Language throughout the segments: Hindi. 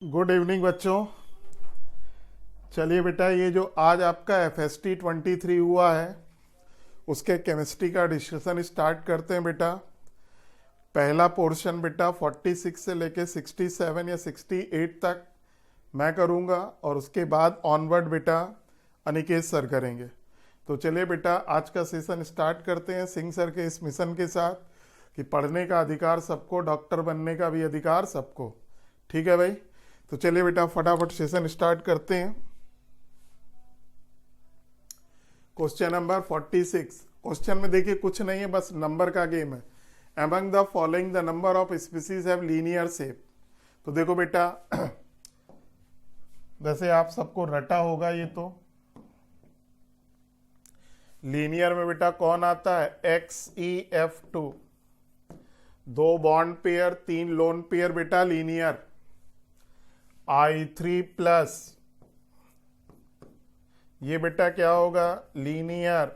गुड इवनिंग बच्चों। चलिए बेटा, ये जो आज आपका FST 23 हुआ है उसके केमिस्ट्री का डिस्कशन स्टार्ट करते हैं बेटा। पहला पोर्शन बेटा 46 से लेके 67 या 68 तक मैं करूँगा और उसके बाद ऑनवर्ड बेटा अनिकेत सर करेंगे। तो चलिए बेटा, आज का सेशन स्टार्ट करते हैं सिंह सर के इस मिशन के साथ कि पढ़ने का अधिकार सबको, डॉक्टर बनने का भी अधिकार सबको। ठीक है भाई, तो चलिए बेटा फटाफट सेशन स्टार्ट करते हैं। Question number 46। क्वेश्चन में देखिए कुछ नहीं है, बस नंबर का गेम है। Among the following the number of species have linear shape. तो देखो बेटा वैसे आप सबको रटा होगा ये, तो लीनियर में बेटा कौन आता है? XeF2। 2 bond pair 3 lone pair बेटा लीनियर। I3 प्लस ये बेटा क्या होगा? लीनियर।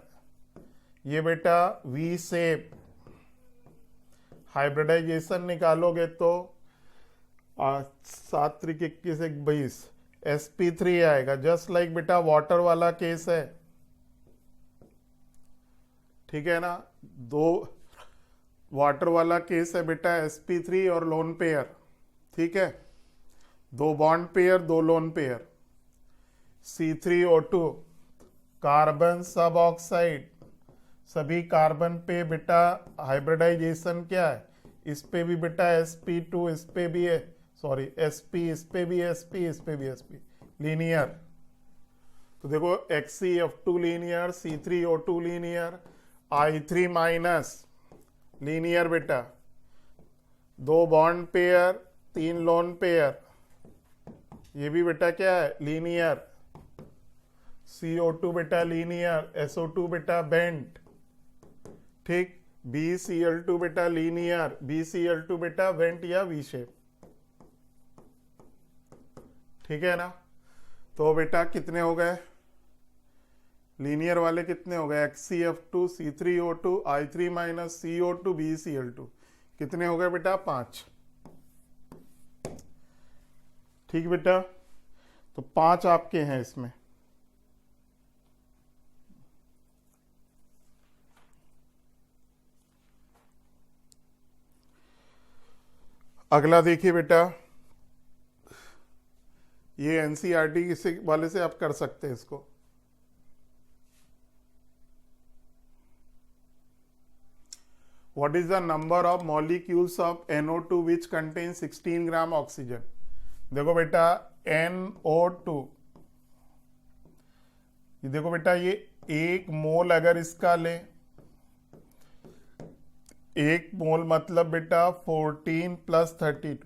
ये बेटा V शेप। हाइब्रिडाइजेशन निकालोगे तो 7 3 21 1 22 sp3 आएगा। जस्ट लाइक बेटा वाटर वाला केस है, ठीक है ना। 2 वाटर वाला केस है बेटा, sp3 और लोन पेयर, ठीक है। 2 bond pair 2 lone pair. C3O2 carbon सब ऑक्साइड, सभी कार्बन पे बेटा हाइब्रिडाइजेशन क्या है? इस पे भी बेटा sp2, इस पे भी है सॉरी sp, इस पे भी sp, इस पे भी sp, लीनियर। तो देखो XeF2 linear, C3O2 linear, I3 minus linear बेटा। 2 बॉन्ड पेयर 3 लोन पेयर, ये भी बेटा क्या है? लीनियर। CO2 बेटा लीनियर, SO2 बेटा बेंट, ठीक। BCl2 बेटा लीनियर, BCl2 बेटा वेंट या वी शेप, ठीक है ना। तो बेटा कितने हो गए लीनियर वाले? कितने हो गए? XeF2 C3O2 I3 minus CO2 BCl2, कितने हो गए बेटा? 5, ठीक बेटा। तो 5 आपके हैं इसमें। अगला देखिए बेटा, ये एनसीईआरटी से वाले से आप कर सकते हैं इसको। What is the number of molecules of NO2 which contain 16 gram oxygen? देखो बेटा NO2, ये देखो बेटा ये 1 मोल अगर इसका ले, 1 मोल मतलब बेटा 14 प्लस 32,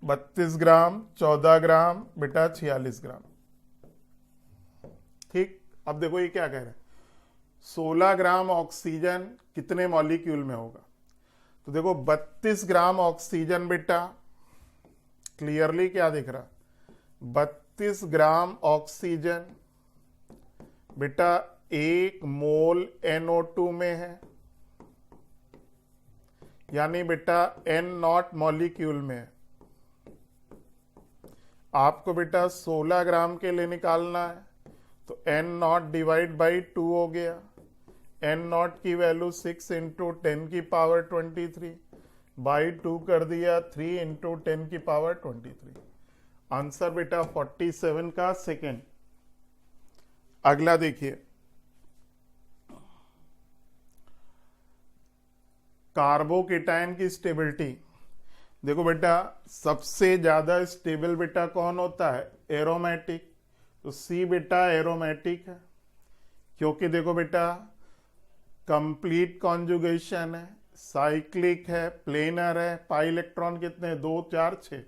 32 ग्राम, 14 ग्राम बेटा 46 ग्राम, ठीक। अब देखो ये क्या कह रहे हैं, 16 ग्राम ऑक्सीजन कितने मॉलिक्यूल में होगा? तो देखो 32 ग्राम ऑक्सीजन बेटा, क्लियरली क्या दिख रहा? 32 ग्राम ऑक्सीजन बेटा 1 मोल NO2 में है, यानी बेटा N0 मॉलिक्यूल में है। आपको बेटा 16 ग्राम के लिए निकालना है, तो N0 डिवाइड बाई 2 हो गया। N0 की वैल्यू 6 इंटू 10 की पावर 23 बाई 2 कर दिया 3 इंटू 10 की पावर 23। आंसर बेटा 47 का सेकेंड। अगला देखिए, कार्बोकेटायन की स्टेबिलिटी। देखो बेटा सबसे ज्यादा स्टेबल बेटा कौन होता है? एरोमेटिक। तो C बेटा एरोमेटिक है, क्योंकि देखो बेटा कंप्लीट कॉन्जुगेशन है, साइक्लिक है, प्लेनर है, पाई इलेक्ट्रॉन कितने? 2 4 6।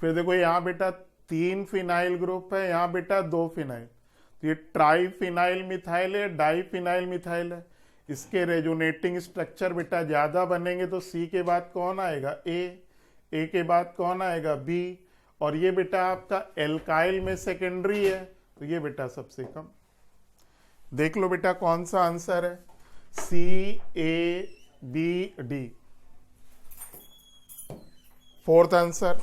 फिर देखो यहाँ बेटा 3 फिनाइल ग्रुप है, यहाँ बेटा 2 फिनाइल, तो ये ट्राई फिनाइल मिथाइल है, डाई फिनाइल मिथाइल है। इसके रेजोनेटिंग स्ट्रक्चर बेटा ज्यादा बनेंगे, तो C के बाद कौन आएगा? A के बाद कौन आएगा? B, और ये बेटा आपका एल्काइल में सेकेंडरी है, तो ये बेटा सबसे कम। देख लो बेटा कौन सा आंसर है? C A B D। Fourth answer.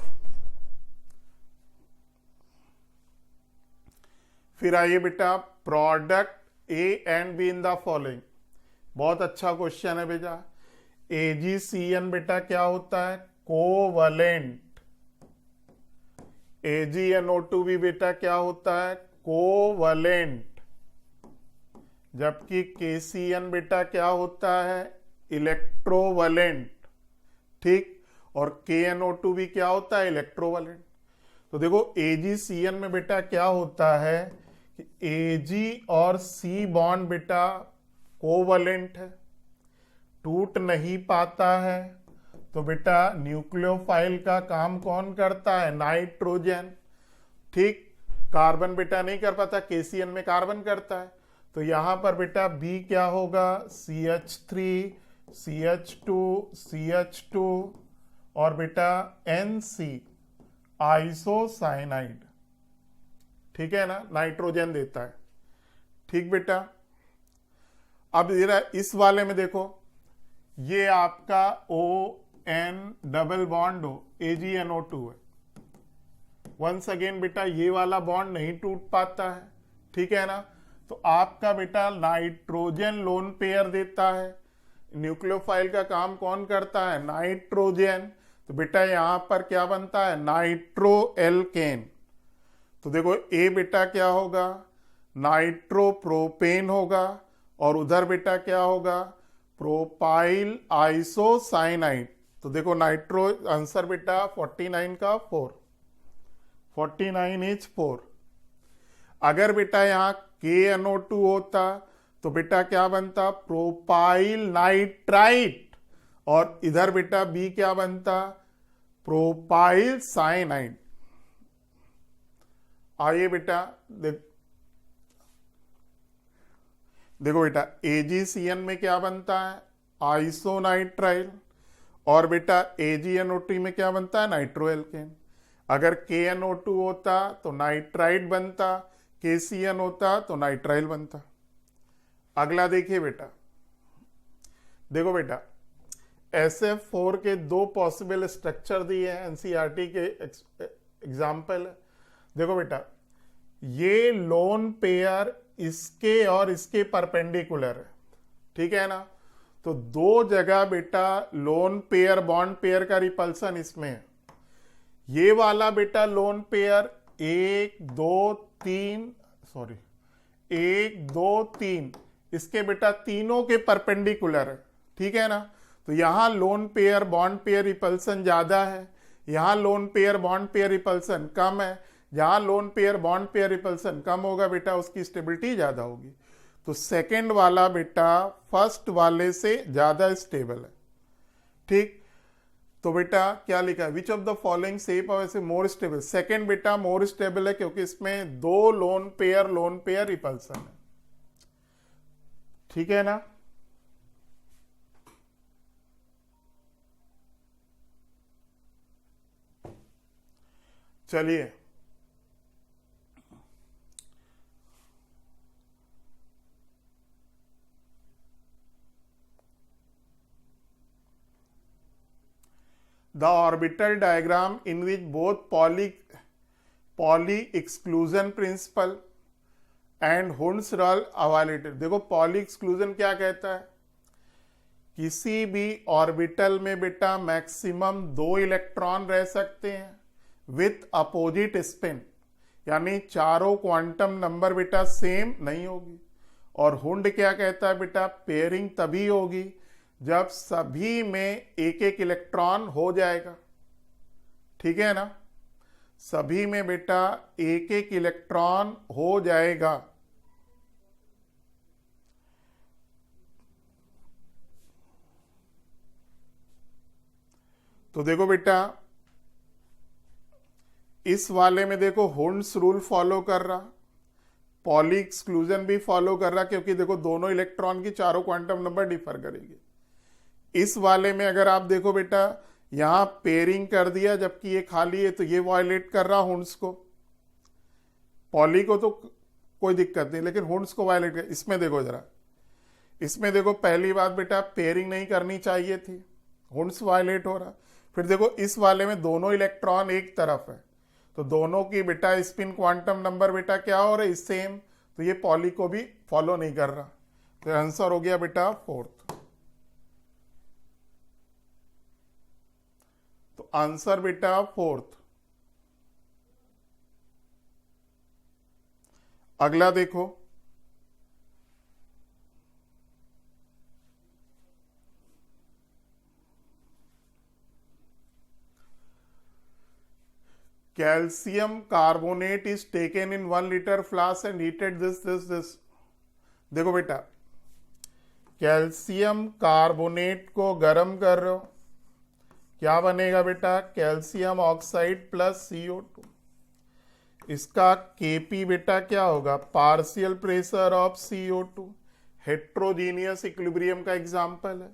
फिर आइए बेटा, product A and be in the following. बहुत अच्छा क्वेश्चन है बेटा। AgCN बेटा क्या होता है? कोवलेंट। AgNO2 भी बेटा क्या होता है? कोवलेंट। जबकि KCN बेटा क्या होता है? इलेक्ट्रोवलेंट। ठीक। और KNO2 भी क्या होता है? इलेक्ट्रोवलेंट। तो देखो AgCN में बेटा क्या होता है कि Ag और C बॉन्ड बेटा कोवलेंट है, टूट नहीं पाता है। तो बेटा न्यूक्लियोफाइल का काम कौन करता है? नाइट्रोजन। ठीक। कार्बन बेटा नहीं कर पाता, KCN में कार्बन करता है। तो यहां पर बेटा B क्या होगा? CH3 CH2 CH2 और बेटा NC आइसोसाइनाइड। ठीक है ना, नाइट्रोजन देता है। ठीक बेटा। अब जरा इस वाले में देखो, ये आपका ON डबल बॉन्ड हो, AgNO2 है। वंस अगेन बेटा ये वाला बॉन्ड नहीं टूट पाता है। ठीक है ना, तो आपका बेटा नाइट्रोजन लोन पेयर देता है। न्यूक्लियोफाइल का काम कौन करता है? नाइट्रोजन। तो बेटा यहां पर क्या बनता है? Nitro alkene. तो देखो ए बेटा क्या होगा? नाइट्रोप्रोपेन होगा। और उधर बेटा क्या होगा? Propyl isocyanide. तो देखो नाइट्रो आंसर बेटा 49 का 4, 49 इज 4। अगर बेटा यहां KNO2 होता तो बेटा क्या बनता? Propyl nitrite. और इधर बेटा B क्या बनता? Propyl cyanide. आइए बेटा देखो बेटा AgCN में क्या बनता है? आइसोनाइट्राइल। और बेटा AgNO2 में क्या बनता है? नाइट्रोएल्केन। अगर KNO2 होता तो नाइट्राइड बनता, KCN होता तो नाइट्राइल बनता। अगला देखिए बेटा, देखो बेटा SF4 के दो पॉसिबल स्ट्रक्चर दिए हैं, NCERT के एग्जाम्पल है। देखो बेटा ये लोन पेयर इसके और इसके परपेंडिकुलर है। ठीक है ना, तो दो जगह बेटा लोन पेयर बॉन्ड पेयर का रिपल्सन इसमें है। ये वाला बेटा लोन पेयर 1 2 3 सॉरी 1 2 3 इसके बेटा तीनों के परपेंडिकुलर है। ठीक है ना, तो यहां lone pair bond pair repulsion ज्यादा है, यहां lone pair bond pair repulsion कम है। जहां lone pair bond pair repulsion कम होगा बेटा उसकी स्टेबिलिटी ज्यादा होगी। तो सेकंड वाला बेटा फर्स्ट वाले से ज्यादा स्टेबल है। ठीक। तो बेटा क्या लिखा है? Which of the following shape of ऐसे मोर स्टेबल? सेकंड बेटा मोर स्टेबल है क्योंकि इसमें दो लोन पेयर रिपल्सन है। ठीक है ना। चलिए the orbital diagram in which both Pauli exclusion principle and Hund's rule evaluated। देखो पॉली एक्सक्लूजन क्या कहता है? किसी भी ऑर्बिटल में बेटा मैक्सिमम 2 इलेक्ट्रॉन रह सकते हैं विथ अपोजिट स्पिन, यानी चारों क्वांटम नंबर बेटा सेम नहीं होगी। और हुंड क्या कहता है बेटा? पेयरिंग तभी होगी जब सभी में एक एक इलेक्ट्रॉन हो जाएगा। ठीक है ना, सभी में बेटा एक एक इलेक्ट्रॉन हो जाएगा। तो देखो बेटा इस वाले में देखो हुंड्स रूल फॉलो कर रहा, पॉली एक्सक्लूजन भी फॉलो कर रहा, क्योंकि देखो दोनों इलेक्ट्रॉन की चारों क्वांटम नंबर डिफर करेंगे। इस वाले में अगर आप देखो बेटा यहां पेयरिंग कर दिया जबकि ये खाली है, तो ये वायलेट कर रहा हुंड्स को। पॉली को तो कोई दिक्कत नहीं, लेकिन हुंड्स को वायलेट कर। इसमें देखो जरा, इसमें देखो पहली बात बेटा पेयरिंग नहीं करनी चाहिए थी, हुंड्स वायलेट हो रहा। फिर देखो इस वाले में दोनों इलेक्ट्रॉन एक तरफ है, तो दोनों की बेटा स्पिन क्वांटम नंबर बेटा क्या हो रहा है, सेम, तो ये पॉली को भी फॉलो नहीं कर रहा, तो आंसर हो गया बेटा फोर्थ। तो आंसर बेटा फोर्थ। अगला देखो, calcium carbonate is taken in 1 litre flask and heated this. देखो बेटा, कैल्शियम कार्बोनेट को गर्म कर रहे हो, क्या बनेगा बेटा, कैल्शियम ऑक्साइड प्लस CO2। इसका Kp बेटा क्या होगा, partial pressure of CO2, heterogeneous equilibrium का एग्जाम्पल है,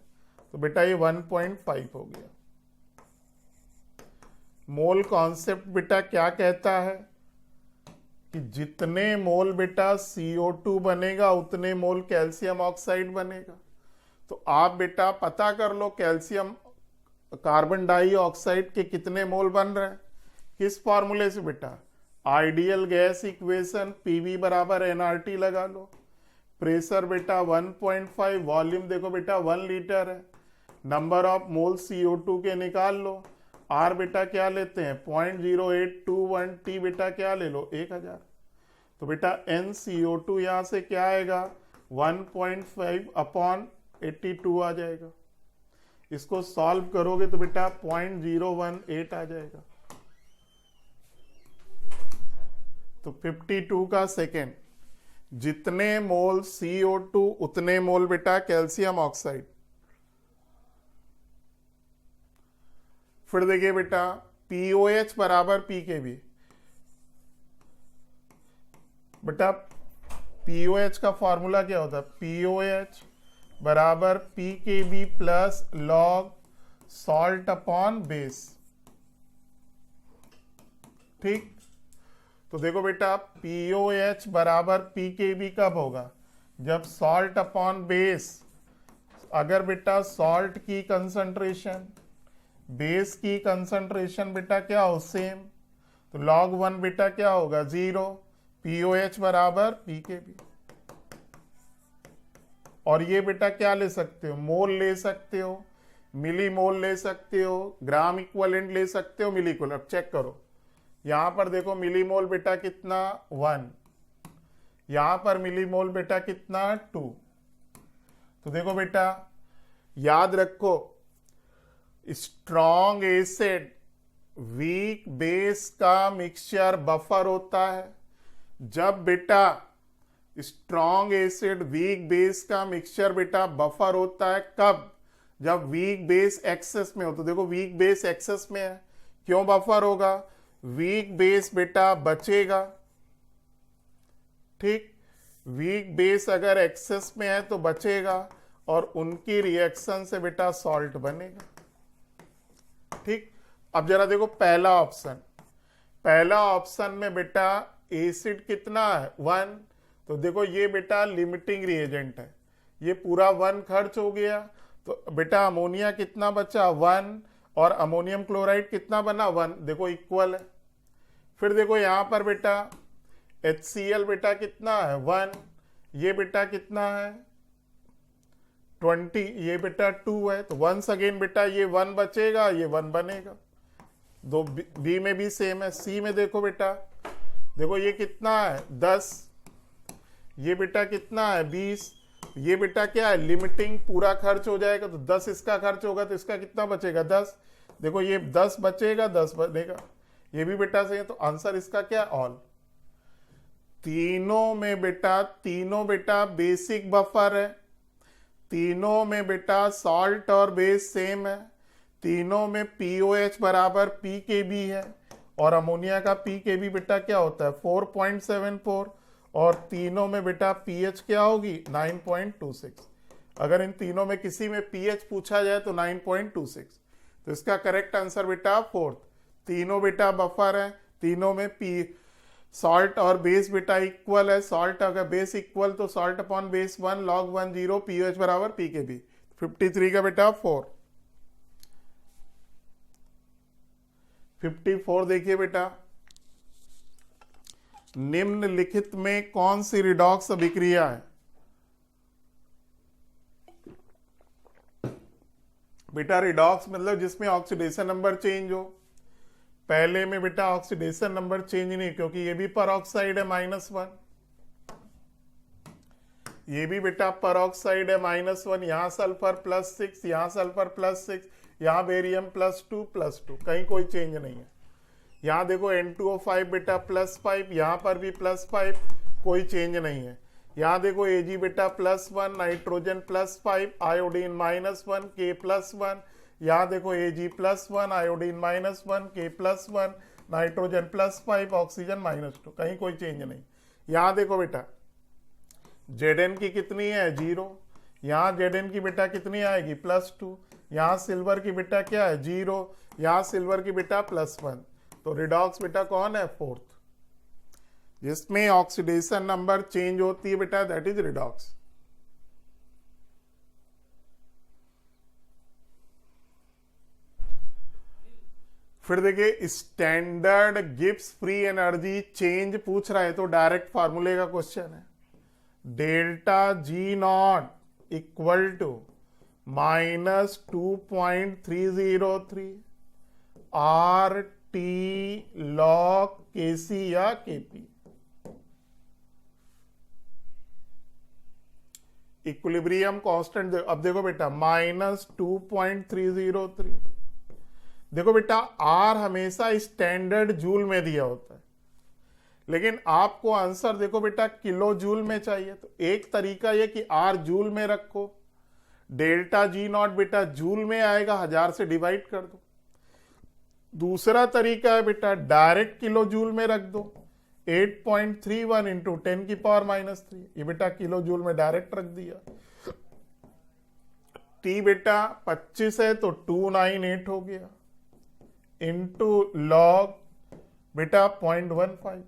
तो बेटा ये 1.5 हो गया। मोल कॉन्सेप्ट बेटा क्या कहता है कि जितने मोल बेटा CO2 बनेगा उतने मोल कैल्शियम ऑक्साइड बनेगा। तो आप बेटा पता कर लो कैल्शियम कार्बन डाइऑक्साइड के कितने मोल बन रहे हैं, किस फॉर्मूले से बेटा, आइडियल गैस इक्वेशन, PV बराबर nRT लगा लो, प्रेशर बेटा 1.5, वॉल्यूम देखो बेटा 1 लीटर है, नंबर ऑफ मोल CO2 के निकाल लो, R बेटा क्या लेते हैं 0.0821, T बेटा क्या ले लो 1000, तो बेटा NCO2 यहां से क्या आएगा 1.5 अपॉन 82 आ जाएगा। इसको सॉल्व करोगे तो बेटा 0.018 आ जाएगा, तो 52 का सेकेंड, जितने मोल CO2 उतने मोल बेटा कैल्शियम ऑक्साइड। फिर देखिए बेटा POH बराबर PKB, बेटा POH का फॉर्मूला क्या होता है, POH बराबर PKB plus log salt upon base. ठीक, तो देखो बेटा POH बराबर PKB कब होगा, जब सॉल्ट अपॉन बेस, अगर बेटा सॉल्ट की कंसंट्रेशन बेस की कंसंट्रेशन बेटा क्या हो सेम, तो log 1 बेटा क्या होगा 0, POH बराबर PKB। और ये बेटा क्या ले सकते हो, मोल ले सकते हो, मिली मोल ले सकते हो, ग्राम इक्विवेलेंट ले सकते हो, मिली इक्विवेलेंट। अब चेक करो, यहां पर देखो मिली मोल बेटा कितना 1, यहां पर मिली मोल बेटा कितना 2। तो देखो बेटा याद रखो, स्ट्रॉन्ग एसिड वीक बेस का मिक्सचर बफर होता है। जब बेटा स्ट्रॉन्ग एसिड वीक बेस का मिक्सचर बेटा बफर होता है, कब, जब वीक बेस एक्सेस में हो। तो देखो वीक बेस एक्सेस में है, क्यों बफर होगा, वीक बेस बेटा बचेगा। ठीक, वीक बेस अगर एक्सेस में है तो बचेगा और उनकी रिएक्शन से बेटा सॉल्ट बनेगा। ठीक, अब जरा देखो पहला ऑप्शन, पहला ऑप्शन में बेटा एसिड कितना है 1, तो देखो ये बेटा लिमिटिंग रिएजेंट है, ये पूरा 1 खर्च हो गया, तो बेटा अमोनिया कितना बचा 1 और अमोनियम क्लोराइड कितना बना 1, देखो इक्वल है। फिर देखो यहां पर बेटा HCl बेटा कितना है 1, ये बेटा कितना है 20, ये बेटा 2 है, तो वंस अगेन बेटा ये 1 बचेगा, ये 1 बनेगा। दो बी में भी सेम है। सी में देखो बेटा, देखो ये कितना है 10, ये बेटा कितना है 20, ये बेटा क्या है लिमिटिंग, पूरा खर्च हो जाएगा, तो 10 इसका खर्च होगा, तो इसका कितना बचेगा 10, देखो ये 10 बचेगा 10 बनेगा, ये भी बेटा सही है। तो आंसर इसका क्या ऑल। तीनों में बेटा बेसिक बफर है, तीनों में बेटा सॉल्ट और बेस सेम है, तीनों में POH बराबर PKB है और अमोनिया का PKB बेटा क्या होता है 4.74 और तीनों में बेटा pH क्या होगी 9.26। अगर इन तीनों में किसी में pH पूछा जाए तो 9.26, तो इसका करेक्ट आंसर बेटा फोर्थ। तीनों बेटा बफर है, तीनों में सॉल्ट और बेस बेटा इक्वल है, सॉल्ट अगर बेस इक्वल तो salt upon base 1 log 1 0 POH बराबर PKB। 53 का बेटा 4। 54 देखिए बेटा, निम्नलिखित में कौन सी रिडॉक्स अभिक्रिया है? बेटा रिडॉक्स मतलब जिसमें ऑक्सीडेशन नंबर चेंज हो। पहले में बेटा ऑक्सीडेशन नंबर चेंज नहीं, क्योंकि ये भी परऑक्साइड है -1, ये भी बेटा परऑक्साइड है -1, यहां सल्फर +6, यहां सल्फर +6, यहां बेरियम +2, कहीं कोई चेंज नहीं है। यहां देखो N2O5 बेटा +5, यहां पर भी +5, कोई चेंज नहीं है। यहां देखो Ag बेटा +1, नाइट्रोजन +5, आयोडीन -1, K +1, यहां देखो Ag +1, iodine -1, K +1, nitrogen +5, oxygen -2, कहीं कोई चेंज नहीं। यहां देखो बेटा Zn की कितनी है 0, यहाँ Zn की बेटा कितनी आएगी +2, यहाँ सिल्वर की बेटा क्या है 0, यहाँ सिल्वर की बेटा +1। तो रिडॉक्स बेटा कौन है? 4th, जिसमें ऑक्सीडेशन नंबर चेंज होती है बेटा, दैट इज रिडॉक्स। फिर देखिए standard Gibbs free energy change पूछ रहा है, तो डायरेक्ट फार्मूले का क्वेश्चन है। Delta G0 equal to -2.303 RT log Kc या Kp। इक्विलिब्रियम कांस्टेंट अब देखो बेटा -2.303, देखो बेटा R हमेशा स्टैंडर्ड जूल में दिया होता है, लेकिन आपको आंसर देखो बेटा किलो जूल में चाहिए। तो एक तरीका यह कि R जूल में रखो, डेल्टा G0 बेटा जूल में आएगा, 1000 से डिवाइड कर दो। दूसरा तरीका है बेटा डायरेक्ट किलो जूल में रख दो, 8.31 इंटू 10⁻³ ये बेटा किलो जूल में डायरेक्ट रख दिया। T बेटा 25 है तो 298 हो गया, इंटू लॉग बेटा 0.15।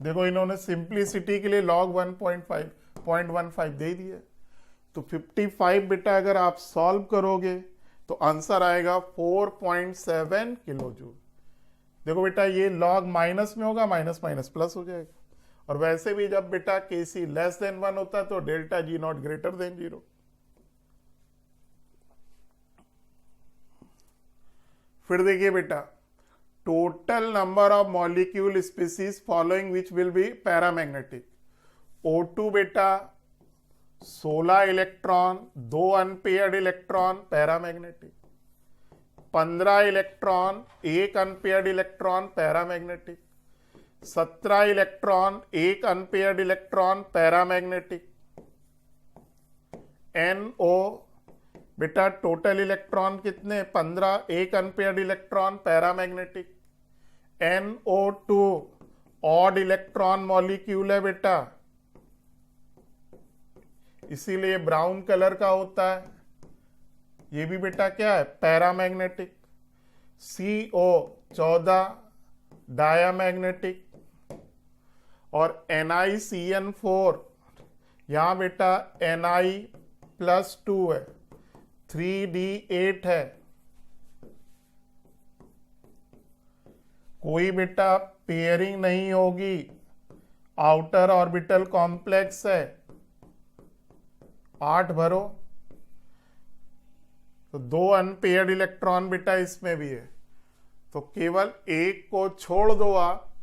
देखो इन्होंने सिंप्लिसिटी के लिए लॉग 0.15 दे दिया। तो 55 बेटा अगर आप सॉल्व करोगे तो आंसर आएगा 4.7 किलो जूल। देखो बेटा ये लॉग माइनस में होगा, माइनस माइनस प्लस हो जाएगा। और वैसे भी जब बेटा Kc <1 होता है तो डेल्टा G0 > 0। फिर देखिए बेटा total number of molecule species following which will be paramagnetic. O2 बेटा 16 electron, 2 unpaired electron paramagnetic, 15 electron, 1 unpaired electron paramagnetic, 17 electron, 1 unpaired electron paramagnetic. NO बेटा टोटल इलेक्ट्रॉन कितने 15, 1 unpaired electron paramagnetic. NO2 odd electron molecule है बेटा, इसीलिए ब्राउन कलर का होता है। ये भी बेटा क्या है पैरामैग्नेटिक। CO 14 diamagnetic. और NiCN4 यहां बेटा Ni+2 है, 3D8 है। कोई बेटा पेयरिंग नहीं होगी, आउटर ऑर्बिटल कॉम्प्लेक्स है। 8 भरो तो 2 अनपेयर्ड इलेक्ट्रॉन बेटा इसमें भी है, तो केवल एक को छोड़ दो आप।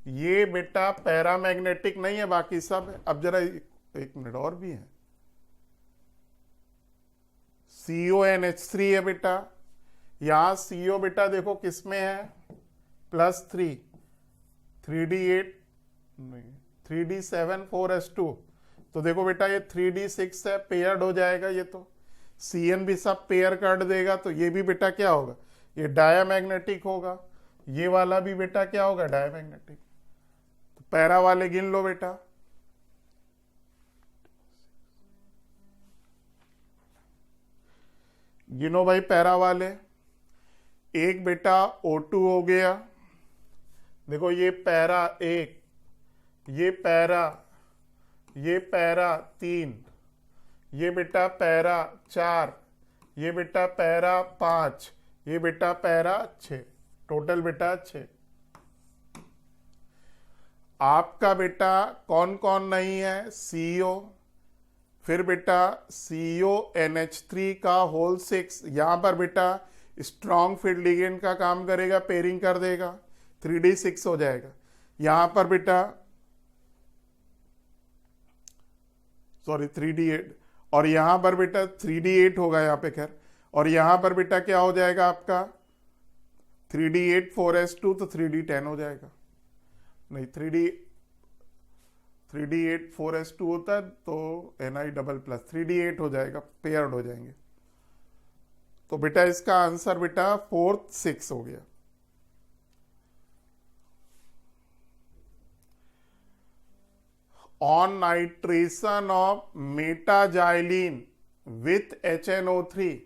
ये बेटा पैरामैग्नेटिक नहीं है, बाकी सब है। अब जरा एक मिनट और भी है। CONH3 है बेटा, यहां CO बेटा देखो किसमें है +3, 3D8 नहीं 3D7 4s2। तो देखो बेटा ये 3D6 है, पेयर्ड हो जाएगा ये। तो CN भी सब पेयर कर देगा, तो ये भी बेटा क्या होगा ये डायामैग्नेटिक होगा। ये वाला भी बेटा क्या होगा डायामैग्नेटिक। तो पैरा वाले गिन लो बेटा। गिनो भाई पैरा वाले। एक बेटा O2 हो गया, देखो ये पैरा 1, ये पैरा 3, ये बेटा पैरा 4, ये बेटा पैरा 5, ये बेटा पैरा 6। टोटल बेटा 6। आपका बेटा कौन कौन नहीं है, सीओ, फिर बेटा सीओ NH3 का होल 6, यहां पर बेटा स्ट्रॉन्ग फील्ड लिगेंड का काम करेगा, पेयरिंग कर देगा, 3D6 हो जाएगा। यहां पर बेटा सॉरी 3D8, और यहां पर बेटा 3D8 होगा यहाँ पे खैर, और यहां पर बेटा क्या हो जाएगा आपका 3D8 4s2, तो 3D10 हो जाएगा। नहीं 3D8 4s2 होता है तो Ni डबल प्लस 3D8 हो जाएगा, पेयर्ड हो जाएंगे। तो बेटा इसका आंसर बेटा 4th 6 हो गया। On nitration of metaxylene with HNO3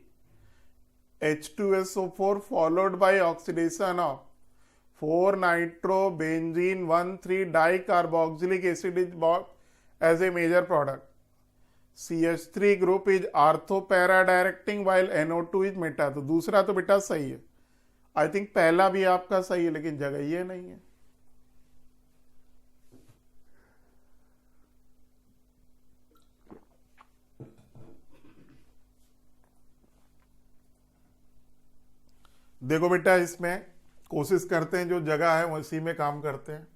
H2SO4 followed by oxidation of 4-nitrobenzene 1,3-dicarboxylic acid is bought as a major product. CH3 group is orthopara directing while NO2 is meta। तो दूसरा तो बेटा सही है, आई थिंक पहला भी आपका सही है, लेकिन जगह ये नहीं है। देखो बेटा इसमें कोशिश करते हैं जो जगह है उसी में काम करते हैं।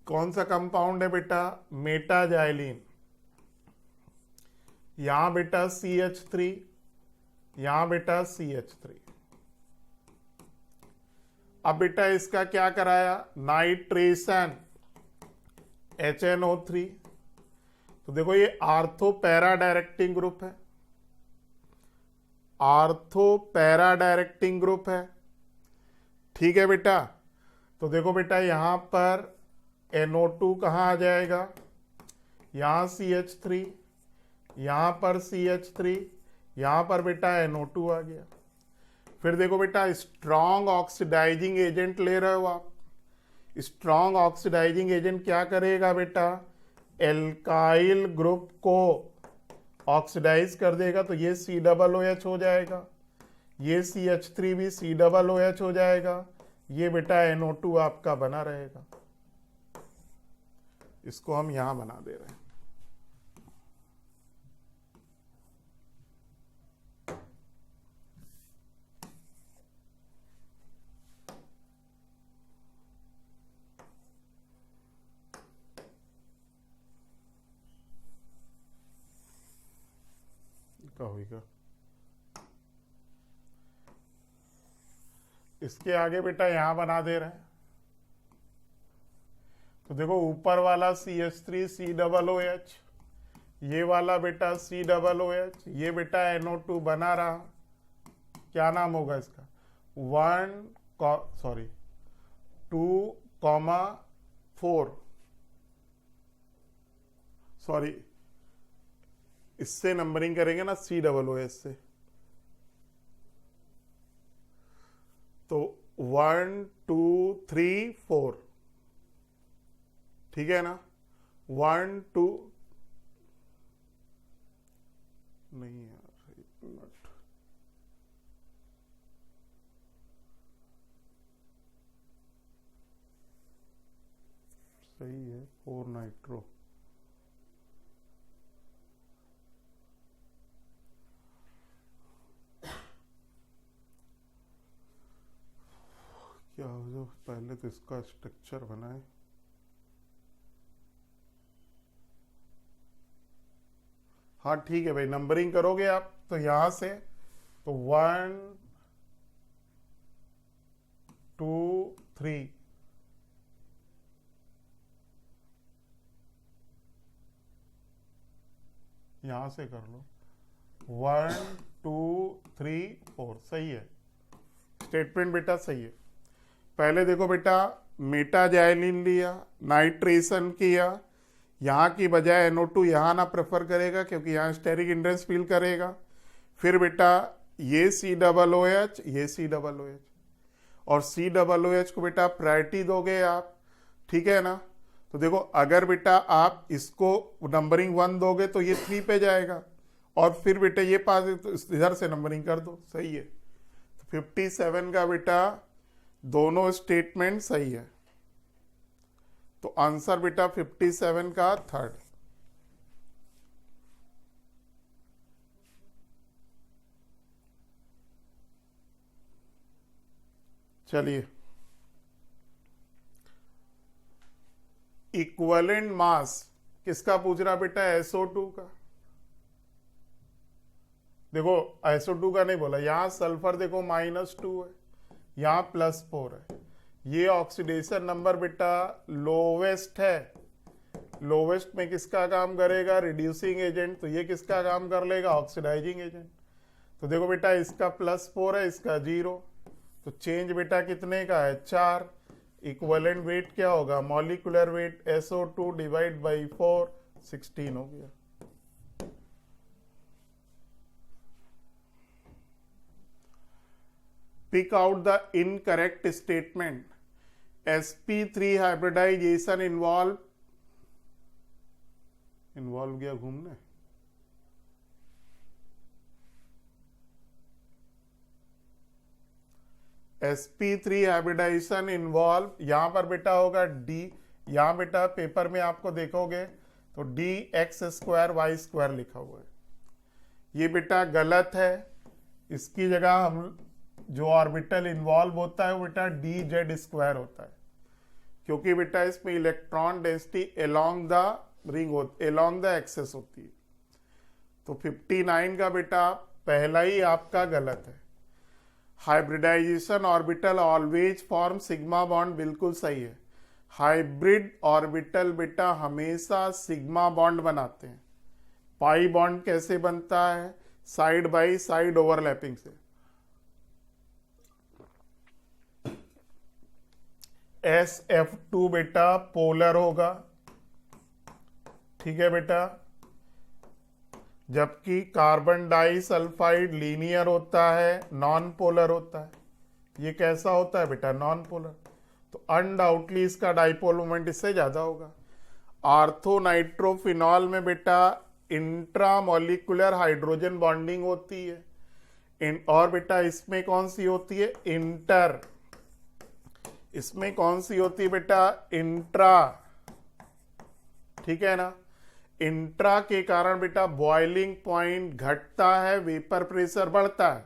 कौन सा कंपाउंड है बेटा, मेटाजाइलिन, यहां बेटा CH3, यहां बेटा CH3। अब बेटा इसका क्या कराया, नाइट्रेशन HNO3। तो देखो ये आर्थो पैरा डायरेक्टिंग ग्रुप है, आर्थो पैरा डायरेक्टिंग ग्रुप है, ठीक है बेटा। तो देखो बेटा यहां पर NO2 कहां आ जाएगा, यहां CH3, यहां पर CH3, यहां पर बेटा NO2 आ गया। फिर देखो बेटा स्ट्रॉन्ग ऑक्सीडाइजिंग एजेंट ले रहे हो आप, स्ट्रॉन्ग ऑक्सीडाइजिंग एजेंट क्या करेगा बेटा, एल्काइल ग्रुप को ऑक्सीडाइज कर देगा, तो ये COOH हो जाएगा, ये CH3 भी COOH हो जाएगा, ये बेटा NO2 आपका बना रहेगा। इसको हम यहां बना दे रहे हैं। क्या होगा, इसके आगे बेटा यहां बना दे रहे हैं। तो देखो ऊपर वाला CH3 COOH, ये वाला बेटा COOH, ये बेटा NO2 बना रहा, क्या नाम होगा इसका, 2,4, सॉरी इससे नंबरिंग करेंगे ना COOH से, तो 1 2 3 4, ठीक है ना, 1 2 नहीं यार, एक मिनट, सही है 4 नाइट्रो, क्या हो जो पहले तो इसका स्ट्रक्चर बनाए। हाँ ठीक है भाई, नंबरिंग करोगे आप तो यहां से, तो 1 2 3, यहां से कर लो, 1 2 3 4, सही है, स्टेटमेंट बेटा सही है। पहले देखो बेटा मेटाजाइलिन लिया, नाइट्रेशन किया, यहाँ की बजाय NO2 यहाँ ना प्रेफर करेगा क्योंकि यहाँ स्टेरिक इंड्रेस फील करेगा। फिर बेटा ये COOH, ये COOH, और COOH को बेटा प्रायोरिटी दोगे आप, ठीक है ना। तो देखो अगर बेटा आप इसको नंबरिंग 1 दोगे तो ये 3 पे जाएगा, और फिर बेटा ये पास तो इधर से नंबरिंग कर दो, सही है। तो 57 का बेटा दोनों स्टेटमेंट सही है। तो आंसर बेटा 57 का थर्ड। चलिए, इक्विवेलेंट मास किसका पूछ रहा बेटा? SO2 का। देखो SO2 का नहीं बोला, यहां सल्फर देखो -2 है, यहां +4 है। ये ऑक्सीडेशन नंबर बेटा लोवेस्ट है। लोवेस्ट में किसका काम करेगा? Reducing agent. तो ये किसका काम कर लेगा? Oxidising agent. तो देखो बेटा इसका +4 है, इसका 0। तो चेंज बेटा कितने का है? 4। इक्विवेलेंट वेट क्या होगा? Molecular weight SO2 divide by 4, 16 हो गया। Pick out the incorrect statement. sp3 hybridisation involve गया घूमने। sp3 हाइब्रिडाइजेशन इन्वॉल्व, यहां पर बेटा होगा D। यहां बेटा पेपर में आपको देखोगे तो dx² लिखा हुआ है। ये बेटा गलत है। इसकी जगह हम जो ऑर्बिटल इन्वॉल्व होता है वो बेटा dz² होता है, क्योंकि बेटा इसमें electron density along the ring along the axis होती है। तो 59 का बेटा पहला ही आपका गलत है। Hybridisation orbital always form sigma bond, बिल्कुल सही है। हाइब्रिड ऑर्बिटल बेटा हमेशा सिग्मा बॉन्ड बनाते हैं। पाई बॉन्ड कैसे बनता है? साइड बाई साइड ओवरलैपिंग से। SF2 बेटा पोलर होगा, ठीक है बेटा, जबकि कार्बन डाइसल्फाइड लीनियर होता है, नॉन पोलर होता है। ये कैसा होता है बेटा? Non polar. तो अनडाउटली इसका डाइपोल मोमेंट इससे ज्यादा होगा। आर्थोनाइट्रोफिनॉल में बेटा इंट्रामोलिकुलर हाइड्रोजन बॉन्डिंग होती है। और बेटा इसमें कौन सी होती है? इंटर। इसमें कौन सी होती है बेटा? इंट्रा, ठीक है ना। इंट्रा के कारण बेटा बॉइलिंग पॉइंट घटता है, वेपर प्रेशर बढ़ता है,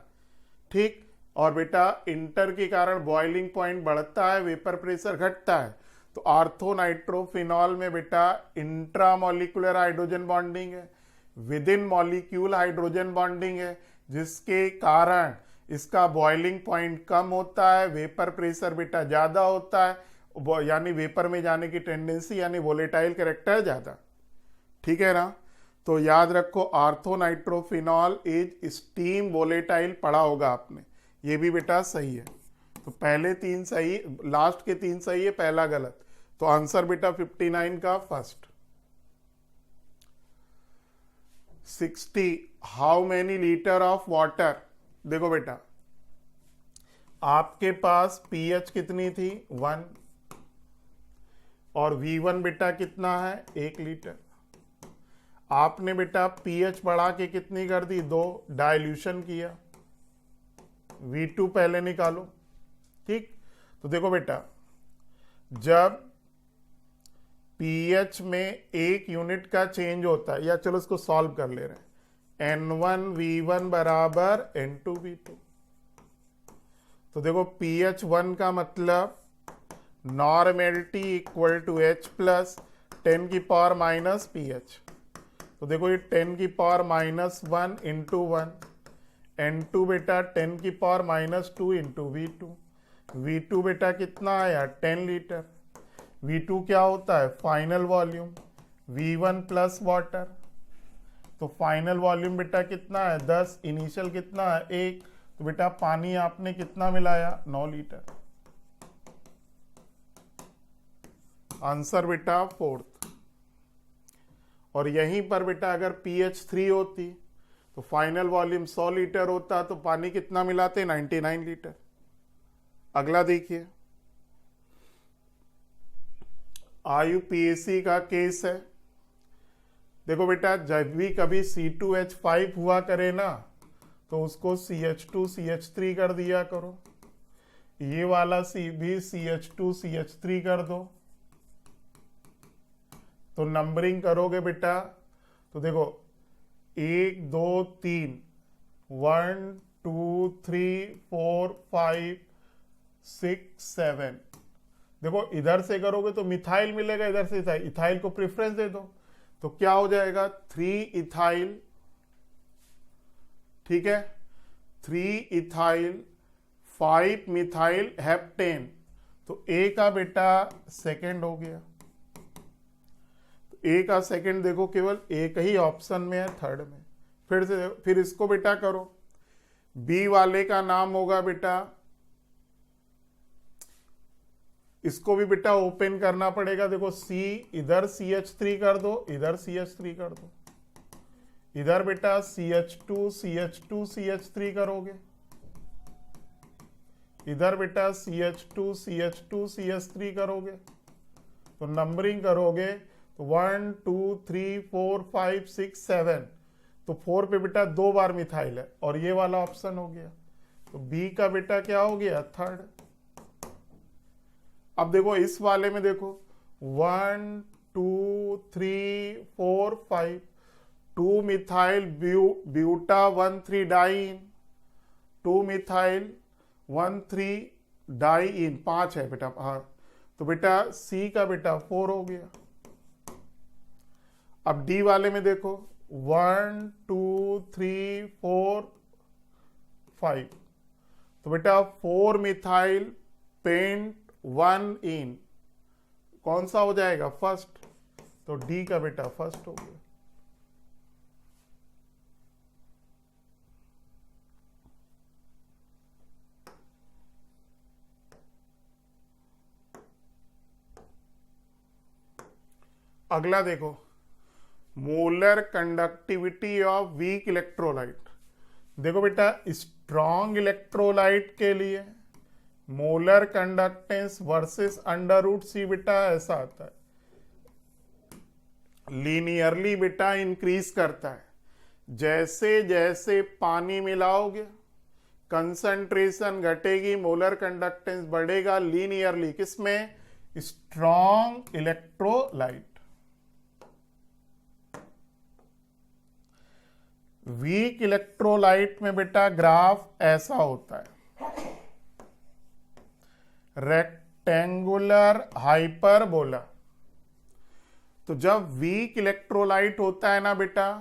ठीक। और बेटा इंटर के कारण बॉइलिंग पॉइंट बढ़ता है, वेपर प्रेशर घटता है। तो आर्थोनाइट्रोफिनॉल में बेटा इंट्रामोलिकुलर हाइड्रोजन बॉन्डिंग है, with in molecule hydrogen bonding है, जिसके कारण इसका बॉइलिंग पॉइंट कम होता है, वेपर प्रेशर बेटा ज्यादा होता है, यानी वेपर में जाने की टेंडेंसी यानी वोलेटाइल कैरेक्टर ज्यादा, ठीक है ना। तो याद रखो आर्थोनाइट्रोफिनॉल इज स्टीम वोलेटाइल पढ़ा होगा आपने, ये भी बेटा सही है। तो पहले 3 सही, लास्ट के 3 सही है, पहला गलत। तो आंसर बेटा 59 का first. 60 how many litre of water. देखो बेटा आपके पास pH कितनी थी? 1, और V1 बेटा कितना है? 1 लीटर। आपने बेटा pH बढ़ा के कितनी कर दी? 2, डाइल्यूशन किया। V2 पहले निकालो, ठीक। तो देखो बेटा जब pH में 1 यूनिट का चेंज होता है, या चलो इसको सॉल्व कर ले रहे हैं, N1V1 बराबर N2V2। तो देखो pH 1 का मतलब normality equal to H plus 10 की पावर माइनस pH। तो देखो ये 10 की पावर -1 इंटू 1, N2 बेटा 10 की पावर -2 इंटू V2। V2 बेटा कितना आया? 10 लीटर। V2 क्या होता है? Final volume. V1 plus water, तो फाइनल वॉल्यूम बेटा कितना है? 10। इनिशियल कितना है? 1। तो बेटा पानी आपने कितना मिलाया? 9 लीटर। आंसर बेटा 4th। और यहीं पर बेटा अगर pH 3 होती तो फाइनल वॉल्यूम 100 लीटर होता, तो पानी कितना मिलाते? 99 लीटर। अगला देखिए, IUPAC का केस है। देखो बेटा जब भी कभी C2H5 हुआ करे ना, तो उसको CH2 CH3 कर दिया करो। ये वाला सी भी CH2CH3 कर दो। तो नंबरिंग करोगे बेटा तो देखो 1 2 3 1 2 3 4 5 6 7। देखो इधर से करोगे तो मिथाइल मिलेगा, इधर से इथाइल, इथाइल को प्रेफरेंस दे दो तो क्या हो जाएगा 3 इथाइल, ठीक है, 3 इथाइल 5 मिथाइल हेप्टेन। तो ए का बेटा सेकंड हो गया। तो ए का सेकंड देखो केवल एक ही ऑप्शन में है, थर्ड में। फिर से देखो, फिर इसको बेटा करो। बी वाले का नाम होगा बेटा, इसको भी बेटा ओपन करना पड़ेगा। देखो सी, इधर CH3 कर दो, इधर CH3 कर दो, इधर बेटा CH2 CH2 CH3 करोगे, इधर बेटा CH2 CH2 CH3 करोगे। तो नंबरिंग करोगे तो 1 2 3 4 5 6 7। तो 4 पे बेटा 2 बार मिथाइल है और ये वाला ऑप्शन हो गया। तो बी का बेटा क्या हो गया, थर्ड। अब देखो इस वाले में देखो 1 2 3 4 5, 2 methyl buta 1 3 diene, 2 methyl 1 3 diene, 5 है बेटा। हाँ, तो बेटा सी का बेटा 4 हो गया। अब डी वाले में देखो 1 2 3 4 5। तो बेटा 4 मिथाइल पेंट 1 इन, कौन सा हो जाएगा, फर्स्ट। तो डी का बेटा फर्स्ट हो गया। अगला देखो, molar conductivity of weak electrolyte. देखो बेटा स्ट्रॉन्ग इलेक्ट्रोलाइट के लिए molar conductance versus under root C बेटा ऐसा आता है, लीनियरली बेटा इंक्रीज करता है। जैसे जैसे पानी मिलाओगे कंसंट्रेशन घटेगी, मोलर कंडक्टेंस बढ़ेगा लीनियरली। किसमें, स्ट्रॉन्ग इलेक्ट्रोलाइट। वीक इलेक्ट्रोलाइट में बेटा ग्राफ ऐसा होता है, रेक्टेंगुलर हाइपरबोला। तो जब वीक इलेक्ट्रोलाइट होता है ना बेटा,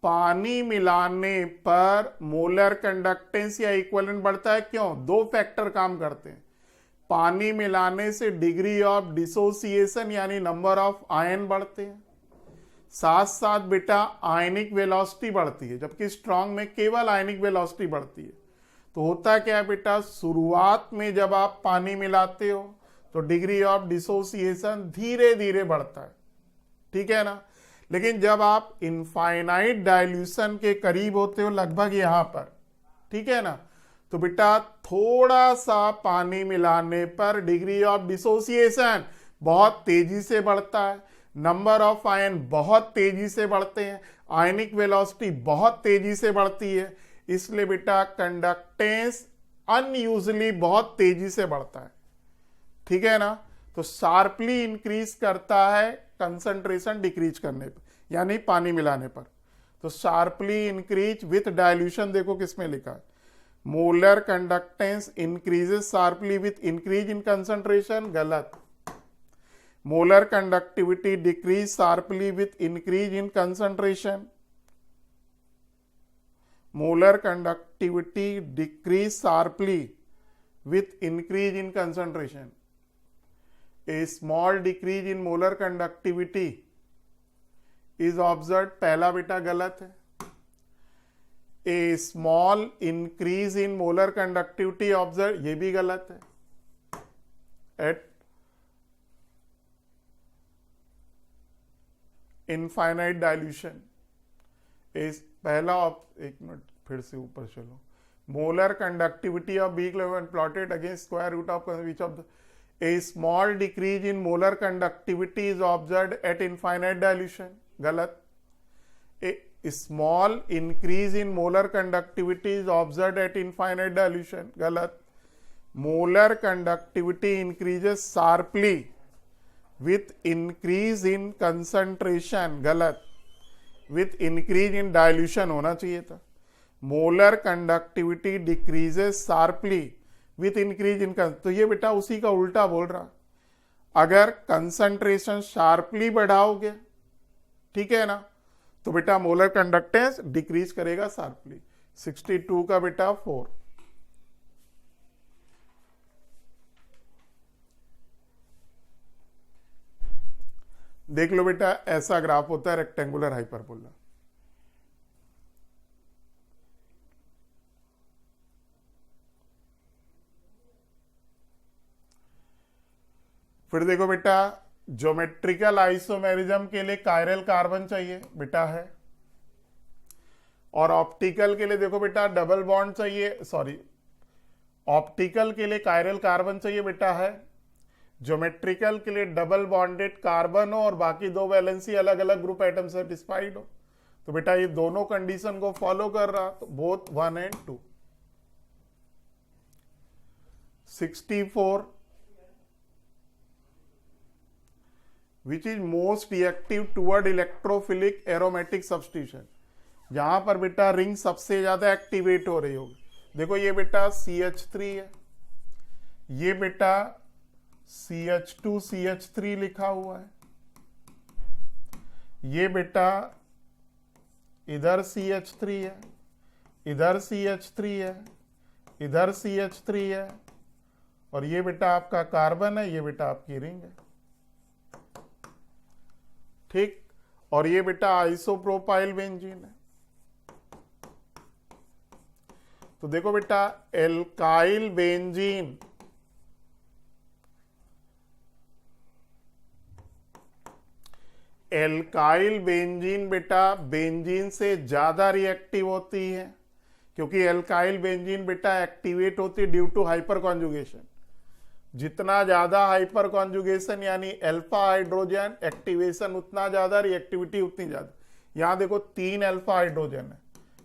पानी मिलाने पर मोलर कंडक्टेंस या इक्विवेलेंट बढ़ता है। क्यों, दो फैक्टर काम करते हैं। पानी मिलाने से डिग्री ऑफ डिसोसिएशन यानी नंबर ऑफ आयन बढ़ते हैं, साथ साथ बेटा आयनिक वेलोसिटी बढ़ती है, जबकि स्ट्रॉन्ग में केवल आयनिक वेलोसिटी बढ़ती है। तो होता क्या है बेटा, शुरुआत में जब आप पानी मिलाते हो तो डिग्री ऑफ डिसोसिएशन धीरे धीरे बढ़ता है, ठीक है ना। लेकिन जब आप इनफाइनाइट डाइल्यूशन के करीब होते हो, लगभग यहां पर, ठीक है ना, तो बेटा थोड़ा सा पानी मिलाने पर डिग्री ऑफ डिसोसिएशन बहुत तेजी से बढ़ता है, नंबर ऑफ आयन बहुत तेजी से बढ़ते हैं, आयनिक वेलोसिटी बहुत तेजी से बढ़ती है। इसलिए बेटा कंडक्टेंस अनयूजुअली बहुत तेजी से बढ़ता है, ठीक है ना। तो शार्पली इंक्रीज करता है कंसंट्रेशन डिक्रीज करने पर, यानी पानी मिलाने पर। तो शार्पली इंक्रीज विथ डाइल्यूशन, देखो किसमें लिखा है, molar conductance increases sharply with increase in concentration, गलत। Molar conductivity decrease sharply with increase in concentration, molar conductivity decrease sharply with increase in concentration. A small decrease in molar conductivity is observed, पहला बेटा गलत है। A small increase in molar conductivity observed, ये भी गलत है। At infinite dilution is पहला, एक मिनट फिर से ऊपर चलो, molar conductivity of weak level when plotted against square root of which of the, a small decrease in molar conductivity is observed at infinite dilution, गलत। A small increase in molar conductivity is observed at infinite dilution, गलत। Molar conductivity increases sharply with increase in concentration, गलत, विथ इंक्रीज इन डाइल्यूशन होना चाहिए था। Molar conductivity decreases sharply with increase इन, तो ये बेटा उसी का उल्टा बोल रहा। अगर कंसंट्रेशन शार्पली बढ़ाओगे, ठीक है ना, तो बेटा मोलर कंडक्टेंस डिक्रीज करेगा शार्पली। 62 का बेटा 4। देख लो बेटा, ऐसा ग्राफ होता है रेक्टेंगुलर हाइपरबोला। फिर देखो बेटा, ज्योमेट्रिकल आइसोमेरिज्म के लिए कायरल कार्बन चाहिए बेटा है, और ऑप्टिकल के लिए देखो बेटा डबल बॉन्ड चाहिए, सॉरी, ऑप्टिकल के लिए कायरल कार्बन चाहिए बेटा है, ज्योमेट्रिकल के लिए डबल बॉन्डेड कार्बन हो और बाकी दो वैलेंसी अलग अलग ग्रुप एटम सेटिस्फाइड हो। तो बेटा ये दोनों कंडीशन को फॉलो कर रहा, तो both 1 and 2। 64, which is most reactive toward electrophilic aromatic substitution, यहां पर बेटा रिंग सबसे ज्यादा एक्टिवेट हो रही होगी। देखो ये बेटा CH3 है, ये बेटा CH2 CH3 लिखा हुआ है, ये बेटा इधर CH3 है, इधर CH3 है, इधर CH3 है, और ये बेटा आपका कार्बन है, ये बेटा आपकी रिंग है, ठीक। और ये बेटा आइसोप्रोपाइल बेंजीन है। तो देखो बेटा एल्काइल बेंजीन, एल्काइल बेंजीन बेटा बेंजीन से ज्यादा रिएक्टिव होती है, क्योंकि एल्काइल बेंजीन बेटा एक्टिवेट होती है ड्यू टू हाइपर कॉन्जुगेशन। जितना ज्यादा हाइपर कॉन्जुगेशन यानी अल्फा हाइड्रोजन एक्टिवेशन, उतना ज्यादा रिएक्टिविटी उतनी ज्यादा। यहां देखो 3 अल्फा हाइड्रोजन है,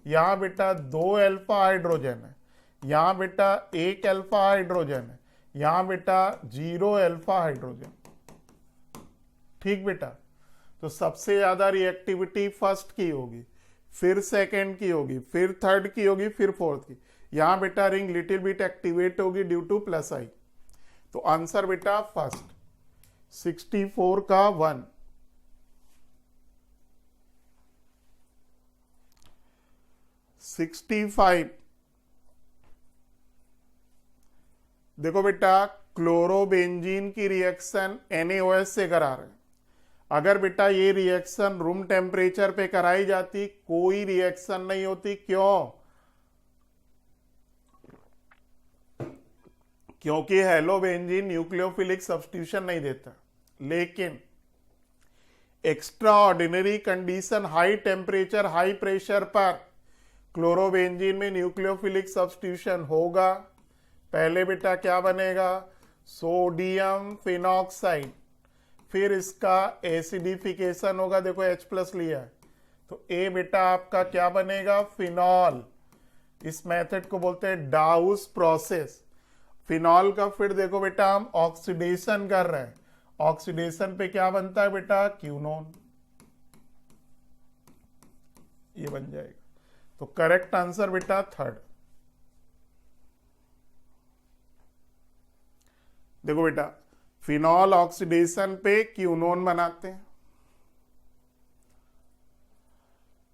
यहां बेटा 2 अल्फा हाइड्रोजन है, यहां बेटा 1 अल्फा हाइड्रोजन है, यहां बेटा 0 अल्फा हाइड्रोजन, ठीक बेटा। तो सबसे ज्यादा रिएक्टिविटी फर्स्ट की होगी, फिर सेकंड की होगी, फिर थर्ड की होगी, फिर फोर्थ की। यहां बेटा रिंग लिटिल बिट एक्टिवेट होगी ड्यू टू प्लस आई। तो आंसर बेटा फर्स्ट 64 का 1। 65, देखो बेटा क्लोरोबेंजीन की रिएक्शन NaOH से करा रहे हैं। अगर बेटा ये रिएक्शन रूम टेम्परेचर पे कराई जाती कोई रिएक्शन नहीं होती। क्यों? क्योंकि हेलोबेंजीन न्यूक्लियोफिलिक सब्स्टिट्यूशन नहीं देता। लेकिन extra ordinary condition, high temperature high pressure पर क्लोरोबेंजीन में न्यूक्लियोफिलिक सब्स्टिट्यूशन होगा। पहले बेटा क्या बनेगा? सोडियम फिनॉक्साइड, फिर इसका एसिडिफिकेशन होगा। देखो H+ लिया है तो ए बेटा आपका क्या बनेगा? फिनॉल। इस मेथड को बोलते हैं डाउस प्रोसेस। फिनॉल का फिर देखो बेटा हम ऑक्सीडेशन कर रहे हैं, ऑक्सीडेशन पे क्या बनता है बेटा? क्यूनोन। ये बन जाएगा। तो करेक्ट आंसर बेटा थर्ड। देखो बेटा फिनॉल ऑक्सीडेशन पे क्यूनोन बनाते हैं।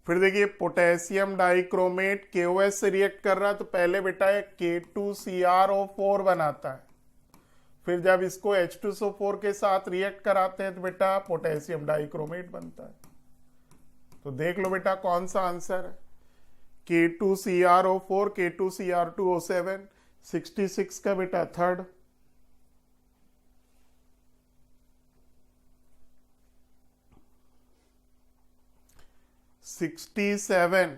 फिर देखिए पोटेशियम डाइक्रोमेट KOH से रिएक्ट कर रहा है तो पहले बेटा ये K2CrO4 बनाता है। फिर जब इसको H2SO4 के साथ रिएक्ट कराते हैं तो बेटा पोटेशियम डाइक्रोमेट बनता है। तो देख लो बेटा कौन सा आंसर है? K2CrO4 K2Cr2O7। 66 का बेटा थर्ड। $67,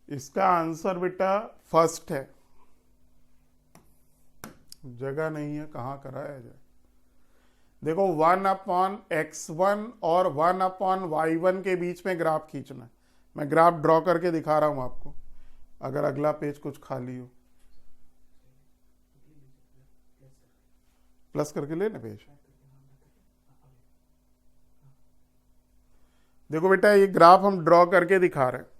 इसका आंसर बेटा फर्स्ट है। जगह नहीं है, कहां कराया जाए? देखो 1/x1 और 1/y1 के बीच में ग्राफ खींचना। मैं ग्राफ ड्रॉ करके दिखा रहा हूं आपको, अगर अगला पेज कुछ खाली हो। प्लस करके लेना पेज। देखो बेटा, ये ग्राफ हम ड्रॉ करके दिखा रहे हैं।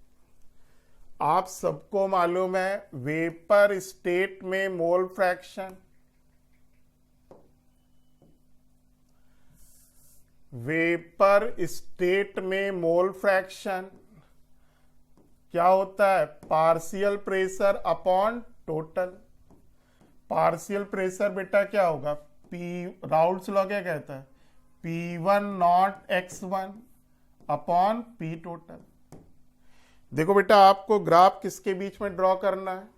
आप सबको मालूम है वेपर स्टेट में मोल फ्रैक्शन, वेपर स्टेट में मोल फ्रैक्शन क्या होता है? Partial pressure upon total. Partial pressure बेटा क्या होगा? पी, राउल्ट्स लॉ क्या कहता है? P1 not x1 upon P total. देखो बेटा, आपको ग्राफ किसके बीच में ड्रॉ करना है?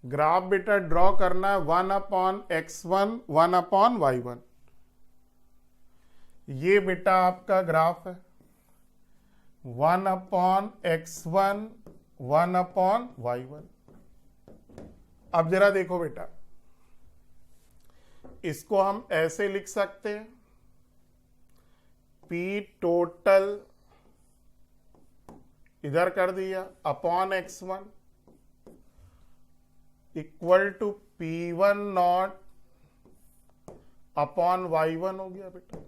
ग्राफ बेटा ड्रॉ करना है 1 अपॉन x1 1 अपॉन y1। ये बेटा आपका ग्राफ है 1 अपॉन x1 1 अपॉन y1। अब जरा देखो बेटा, इसको हम ऐसे लिख सकते हैं, P टोटल इधर कर दिया upon x1 equal to P1 naught upon y1 हो गया बेटा।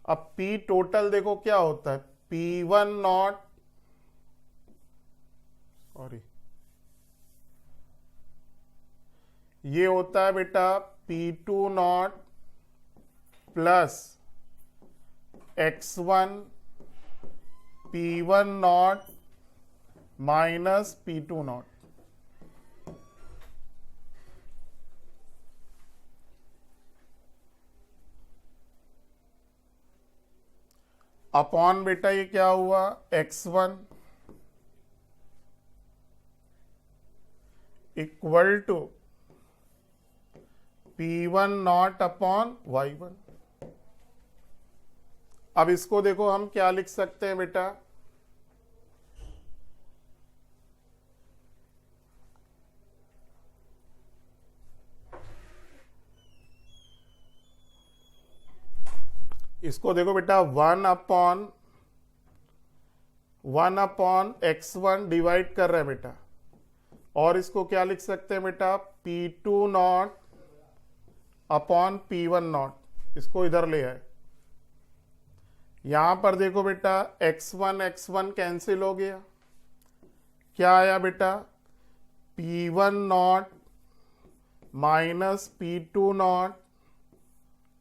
अब P टोटल देखो क्या होता है? P1 नॉट, सॉरी, ये होता है बेटा P2 not plus x1 P1 naught minus P2 naught. Upon बेटा ये क्या हुआ? x1 equal to P1 naught upon y1। अब इसको देखो हम क्या लिख सकते हैं बेटा? इसको देखो बेटा 1 अपॉन x1 डिवाइड कर रहे हैं बेटा, और इसको क्या लिख सकते हैं बेटा? P2 naught upon P1 not. इसको इधर ले आए, यहां पर देखो बेटा x1 कैंसिल हो गया, क्या आया बेटा? P1 naught minus P2 naught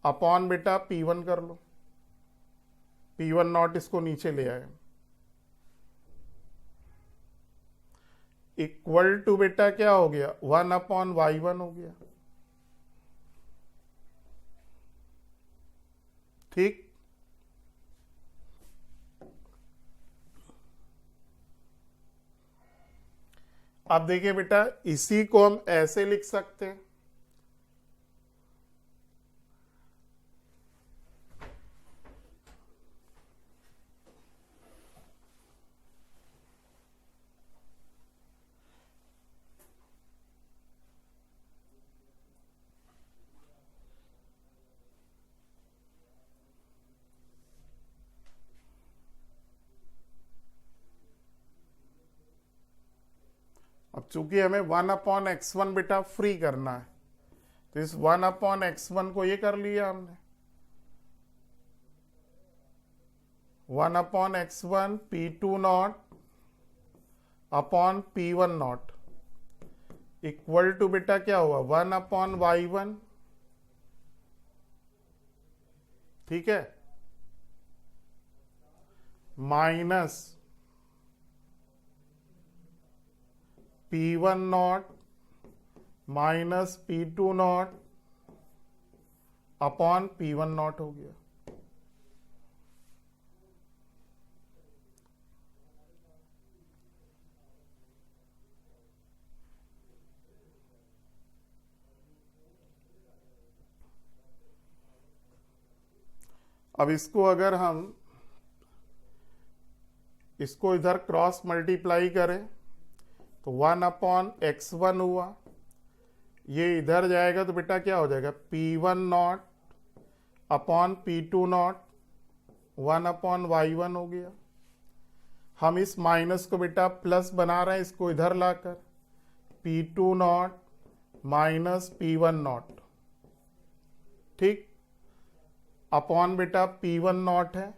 upon बेटा P1 कर लो, P1 नॉट इसको नीचे ले आए, इक्वल टू बेटा क्या हो गया? 1 अपॉन y1 हो गया। ठीक, अब देखिए बेटा, इसी को हम ऐसे लिख सकते हैं, अब चूंकि हमें 1 अपॉन x1 बेटा फ्री करना है, तो इस 1 अपॉन x1 को ये कर लिया हमने, 1 upon x1 P2 naught upon P1 naught equal to बेटा क्या हुआ? 1 अपॉन y1। ठीक है, minus P1 naught minus P2 naught upon P1 naught हो गया। अब इसको अगर हम इसको इधर क्रॉस मल्टीप्लाई करें तो 1 अपॉन x1 हुआ, ये इधर जाएगा तो बेटा क्या हो जाएगा, P1 naught upon P2 not 1 upon Y1 हो गया। हम इस माइनस को बेटा प्लस बना रहे हैं, इसको इधर लाकर P2 not minus P1 not, ठीक, अपॉन बेटा P1 नॉट है।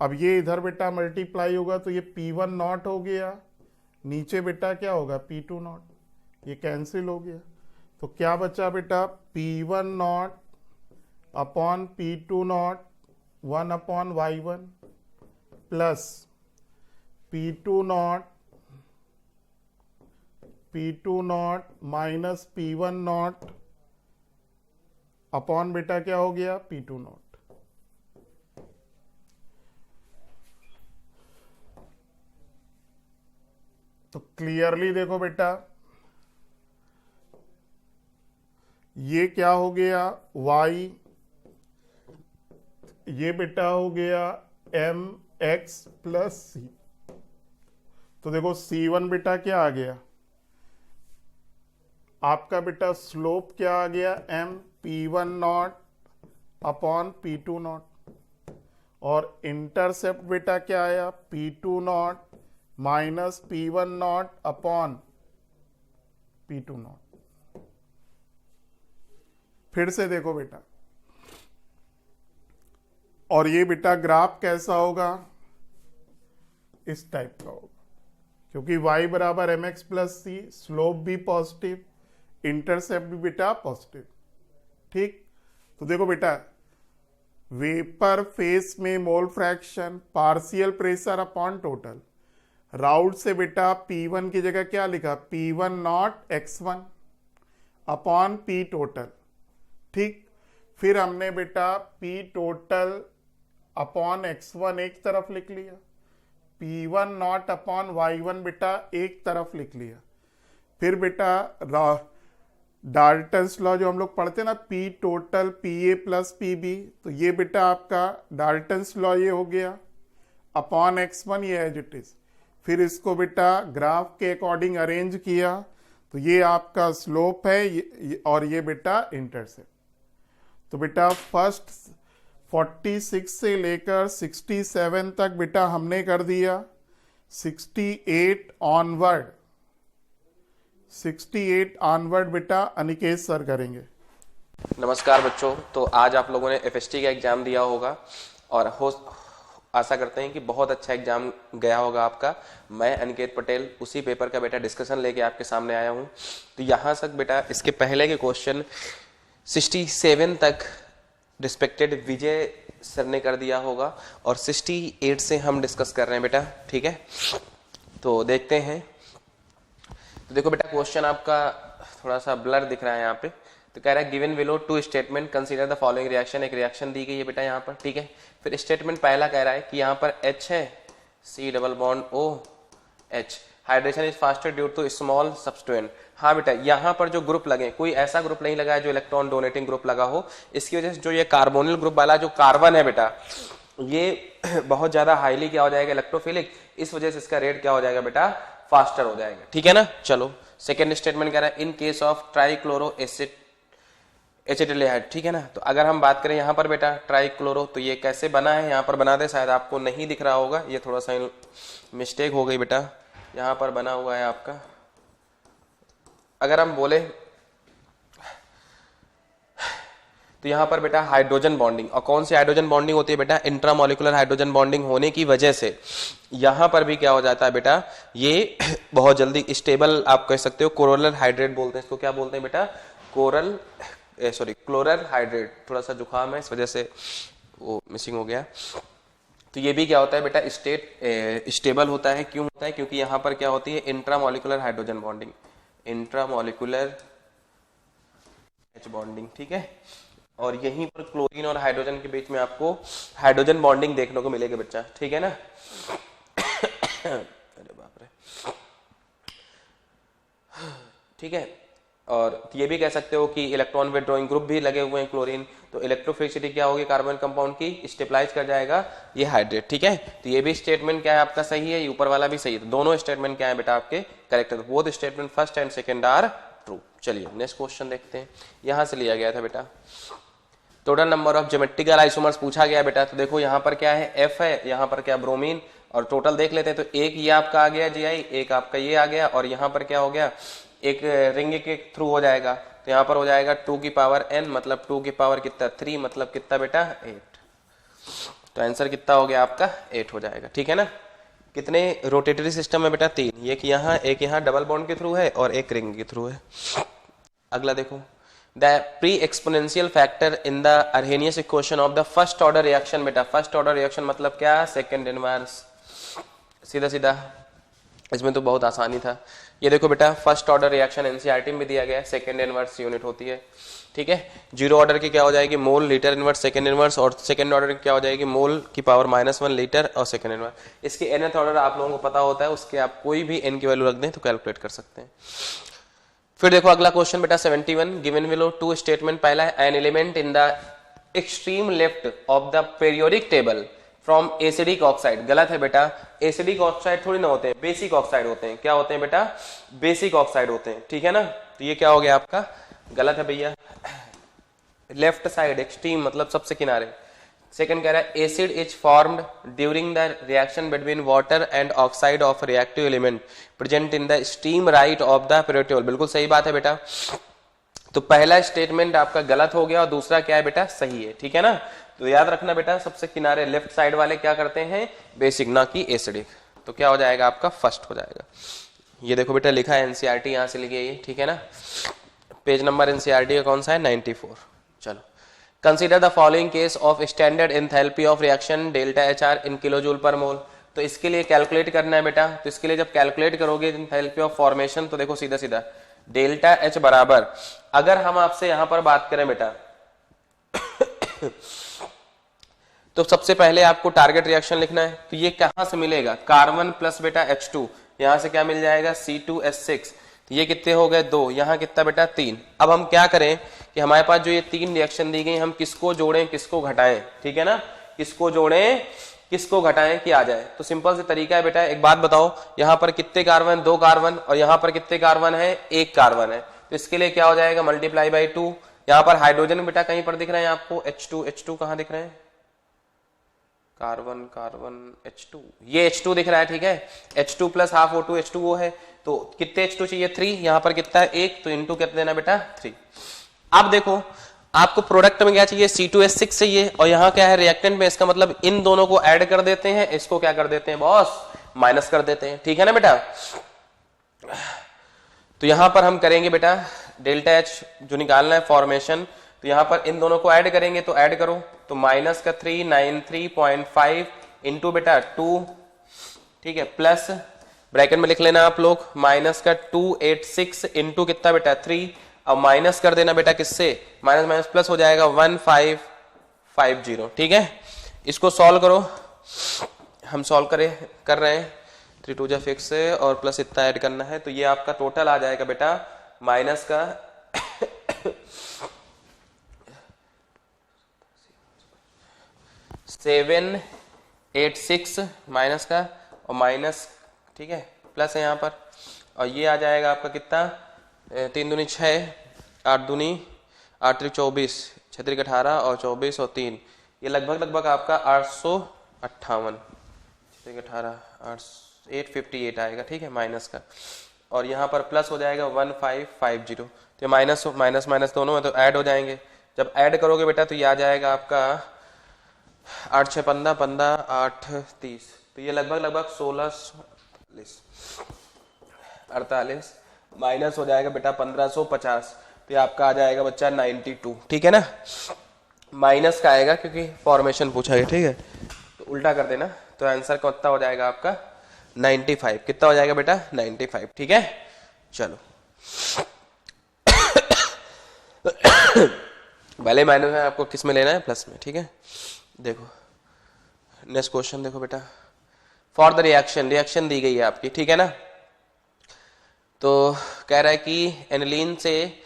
अब ये इधर बेटा मल्टीप्लाई होगा तो ये P1 नॉट हो गया, नीचे बेटा क्या होगा P2 नॉट, ये कैंसिल हो गया। तो क्या बचा बेटा, P1 naught upon P2 not 1 upon Y1 plus P2 not minus P1 naught upon बेटा क्या हो गया, P2 नॉट। तो क्लियरली देखो बेटा, ये क्या हो गया y, ये बेटा हो गया mx प्लस सी। तो देखो C1 बेटा क्या आ गया आपका, बेटा स्लोप क्या आ गया, m P1 naught upon P2 not, और इंटरसेप्ट बेटा क्या आया, P2 not minus P1 naught upon P2 not. फिर से देखो बेटा, और ये बेटा ग्राफ कैसा होगा, इस टाइप का होगा, क्योंकि y बराबर mx प्लस सी, स्लोप भी पॉजिटिव, इंटरसेप्ट भी बेटा पॉजिटिव, ठीक। तो देखो बेटा, वेपर फेस में mole fraction partial pressure upon total, Raoult से बेटा P1 की जगह क्या लिखा, P1 not x1 upon P total, ठीक। फिर हमने बेटा P टोटल अपॉन x1 एक तरफ लिख लिया, P1 नॉट अपॉन Y1 बेटा एक तरफ लिख लिया। फिर बेटा डाल्टन्स लॉ जो हम लोग पढ़ते हैं ना, P total PA plus PB, तो ये बेटा आपका डाल्टन्स लॉ ये हो गया अपॉन x1, ये एज इट इज। फिर इसको बेटा ग्राफ के अकॉर्डिंग अरेंज किया, तो ये आपका स्लोप है और ये बेटा इंटरसेप्ट। तो बेटा फर्स्ट 46 से लेकर 67 तक बेटा हमने कर दिया, 68 ऑनवर्ड बेटा अनिकेत सर करेंगे। नमस्कार बच्चों, तो आज आप लोगों ने एफएसटी का एग्जाम दिया होगा और आशा करते हैं कि बहुत अच्छा एग्जाम गया होगा आपका। मैं अनिकेत पटेल उसी पेपर का बेटा डिस्कशन लेके आपके सामने आया हूं। तो यहां तक बेटा इसके पहले के क्वेश्चन 67 तक रिस्पेक्टेड विजय सर ने कर दिया होगा और 68 से हम डिस्कस कर रहे हैं बेटा, ठीक है। तो देखते हैं। तो देखो बेटा, क्वेश्चन आपका थोड़ा सा ब्लर दिख रहा है यहाँ पे। तो कह रहा है given below two statement consider the following reaction, एक रिएक्शन दी गई है बेटा यहाँ पर, ठीक है। फिर स्टेटमेंट पहला कह रहा है कि यहाँ पर H है, C double bond O H, hydration is faster due to small substituent. हाँ बेटा, यहाँ पर जो ग्रुप लगे, कोई ऐसा ग्रुप नहीं लगा है जो इलेक्ट्रॉन डोनेटिंग ग्रुप लगा हो। इसकी वजह से जो ये कार्बोनिल ग्रुप वाला जो कार्बन है बेटा, ये बहुत ज्यादा हाईली क्या हो जाएगा, इलेक्ट्रोफिलिक। इस वजह से इसका रेट क्या हो जाएगा बेटा, फास्टर हो जाएगा, ठीक है ना। चलो सेकेंड स्टेटमेंट कह रहा है इन केस ऑफ ट्राइक्लोरो एसिटिल्डिहाइड, ठीक है ना। तो अगर हम बात करें यहाँ पर बेटा ट्राइक्लोरो, तो ये कैसे बना है यहाँ पर बना दे, शायद आपको नहीं दिख रहा होगा, ये थोड़ा सा मिस्टेक हो गई बेटा, यहाँ पर बना हुआ है आपका। अगर हम बोले तो यहाँ पर बेटा हाइड्रोजन बॉन्डिंग, और कौन सी हाइड्रोजन बॉन्डिंग होती है बेटा, इंट्रामोलिकुलर हाइड्रोजन बॉन्डिंग होने की वजह से यहाँ पर भी क्या हो जाता है बेटा, ये बहुत जल्दी स्टेबल आप कह सकते हो, कोरोलर हाइड्रेट बोलते हैं इसको। क्या बोलते हैं बेटा, क्लोरल हाइड्रेट। थोड़ा सा जुकाम है, इस वजह से वो मिसिंग हो गया। तो ये भी क्या होता है बेटा, स्टेबल होता है। क्यों होता है, क्योंकि यहाँ पर क्या होती है, intramolecular hydrogen bonding, intramolecular H bonding, ठीक है। और यहीं पर क्लोरीन और हाइड्रोजन के बीच में आपको हाइड्रोजन बॉन्डिंग देखने को मिलेगी बच्चा, ठीक है ना। अरे बाप रे, ठीक है। और ये भी कह सकते हो कि इलेक्ट्रॉन विड्रॉइंग ग्रुप भी लगे हुए हैं क्लोरीन, तो इलेक्ट्रोफिलिसिटी क्या होगी कार्बन कंपाउंड की, स्टेबलाइज कर जाएगा ये हाइड्रेट, ठीक है। तो ये भी स्टेटमेंट क्या है आपका सही है, ये ऊपर वाला भी सही है। तो दोनों स्टेटमेंट क्या है बेटा आपके करेक्ट है। Both statement first and second are true. चलिए नेक्स्ट क्वेश्चन देखते हैं, यहां से लिया गया था बेटा, total number of geometrical isomers पूछा गया बेटा। तो देखो यहाँ पर क्या है, एफ है, यहाँ पर क्या ब्रोमीन, और टोटल देख लेते हैं। तो एक ये आपका आ गया जीआई, एक आपका ये आ गया, और यहाँ पर क्या हो गया, एक रिंग के थ्रू हो जाएगा। तो यहाँ पर हो जाएगा 2 की पावर n, मतलब 2 की पावर कितना 3, मतलब कितना बेटा 8। तो आंसर कितना हो गया आपका 8 हो जाएगा, ठीक है ना। कितने रोटेटरी सिस्टम में बेटा, 3, एक यहाँ डबल बॉन्ड के थ्रू है और एक रिंग के थ्रू है। अगला देखो, the pre exponential factor in the Arrhenius equation of the first order reaction. बेटा फर्स्ट ऑर्डर रिएक्शन मतलब क्या, सेकंड इनवर्स। सीधा सीधा, इसमें तो बहुत आसानी था। ये देखो बेटा, फर्स्ट ऑर्डर रिएक्शन एनसीईआरटी में दिया गया है, सेकंड इनवर्स यूनिट होती है, ठीक है। जीरो ऑर्डर की क्या हो जाएगी, मोल, लीटर इनवर्स, सेकंड इनवर्स, और सेकंड ऑर्डर की क्या हो जाएगी, मोल की पावर -1 लीटर और सेकंड इनवर्स। इसकी nth ऑर्डर आप लोगों को पता होता है, उसके आप कोई भी n की वैल्यू रख दें तो कैलकुलेट कर सकते हैं। फिर देखो अगला क्वेश्चन बेटा 71, गिवन बिलो 2 स्टेटमेंट। पहला है, an element in the extreme left of the periodic table from acidic oxide. गलत है बेटा, एसिडिक ऑक्साइड थोड़ी ना होते हैं, बेसिक ऑक्साइड होते हैं। क्या होते हैं बेटा, बेसिक ऑक्साइड होते हैं, ठीक है ना। तो ये क्या हो गया आपका, गलत है भैया। लेफ्ट साइड एक्सट्रीम मतलब सबसे किनारे। सेकंड कह रहा है, acid is formed during the reaction between water and oxide of reactive element present in the steam right of the periodic table. बिल्कुल सही बात है बेटा। तो पहला स्टेटमेंट आपका गलत हो गया और दूसरा क्या है बेटा, सही है, ठीक है ना। तो याद रखना बेटा, सबसे किनारे लेफ्ट साइड वाले क्या करते हैं, बेसिक, ना कि एसिडिक। तो क्या हो जाएगा आपका, फर्स्ट हो जाएगा। ये देखो बेटा लिखा है एनसीईआरटी, यहां से लिखिए ये, ठीक है ना। पेज नंबर एनसीईआरटी का कौन सा है, 94। चलो, consider the following case of standard enthalpy of reaction delta HR in kilojoule पर मोल। तो इसके लिए कैलकुलेट करना है बेटा। तो इसके लिए जब कैलकुलेट करोगे एंथैल्पी ऑफ फॉर्मेशन, तो देखो सीधा सीधा डेल्टा H बराबर, अगर हम आपसे यहां पर बात करें बेटा तो सबसे पहले आपको टारगेट रिएक्शन लिखना है। तो ये कहां से मिलेगा, कार्बन प्लस बेटा H2, यहां से क्या मिल जाएगा, C2H6। तो ये कितने हो गए, 2, यहां कितना बेटा 3। अब हम क्या करें कि हमारे पास जो ये 3 रिएक्शन दी गई, हम किसको जोड़ें किसको घटाएं, ठीक है ना। किसको जोड़ें किसको घटाएं कि आ जाए। तो सिंपल से तरीका है बेटा, एक बात बताओ, यहां पर कितने कार्बन, 2 कार्बन, और यहां पर कितने कार्बन है, 1 कार्बन है। तो इसके लिए क्या हो जाएगा, मल्टीप्लाई बाई 2। यहां पर हाइड्रोजन बेटा कहीं पर दिख रहे हैं आपको, H2 कहां दिख रहे हैं, कार्बन कार्बन H2, ये H2 दिख रहा है, ठीक है। H2 plus half O2 H2 वो है। तो कितने H2 चाहिए, 3, यहां पर कितना है 1, तो इंटू कितना देना बेटा 3। अब देखो आपको प्रोडक्ट में क्या चाहिए, C2H6 चाहिए, और यहां क्या है रिएक्टेंट में, इसका मतलब इन दोनों को ऐड कर देते हैं, इसको क्या कर देते हैं बॉस, माइनस कर देते हैं, ठीक है ना बेटा। तो यहां पर हम करेंगे बेटा डेल्टा H जो निकालना है फॉर्मेशन, तो यहां पर इन दोनों को ऐड करेंगे, तो ऐड करो, तो माइनस का 393.5 इंटू बेटा 2, ठीक है, प्लस ब्रैकेट में लिख लेना आप लोग, माइनस का 286 इंटू कितना बेटा 3, अब माइनस कर देना बेटा किससे, माइनस माइनस प्लस हो जाएगा 1550, ठीक है। इसको सॉल्व करो, हम सॉल्व कर रहे हैं, 3 2 जा फिक्स है और प्लस इतना ऐड करना है। तो ये आपका टोटल आ जाएगा बेटा माइनस का 786 माइनस का, और माइनस, ठीक है, प्लस है यहाँ पर, और ये आ जाएगा आपका कितना, 3 दूनी 6, 8 दूनी 8 त्रिक 24, 6 त्रिक 18 और 24 और 3, ये लगभग आपका 858, 18 858 आएगा, ठीक है, माइनस का, और यहाँ पर प्लस हो जाएगा 1550। तो माइनस माइनस माइनस दोनों में तो ऐड हो जाएंगे, जब ऐड करोगे बेटा तो ये आ जाएगा आपका 8 6 15 15 8 30, तो ये लगभग 1648, माइनस हो जाएगा बेटा 1550, तो ये आपका आ जाएगा बच्चा 92, ठीक है ना। माइनस का आएगा क्योंकि फॉर्मेशन पूछा है, ठीक है, तो उल्टा कर देना, तो आंसर कितना हो जाएगा आपका 95, कितना हो जाएगा बेटा 95, ठीक है। चलो भले माइनस में आपको किस में लेना है, प्लस में, ठीक है। देखो नेक्स्ट क्वेश्चन देखो बेटा, फॉर द रिएक्शन दी गई है आपकी, ठीक है ना। तो कह रहा है कि एनिलीन से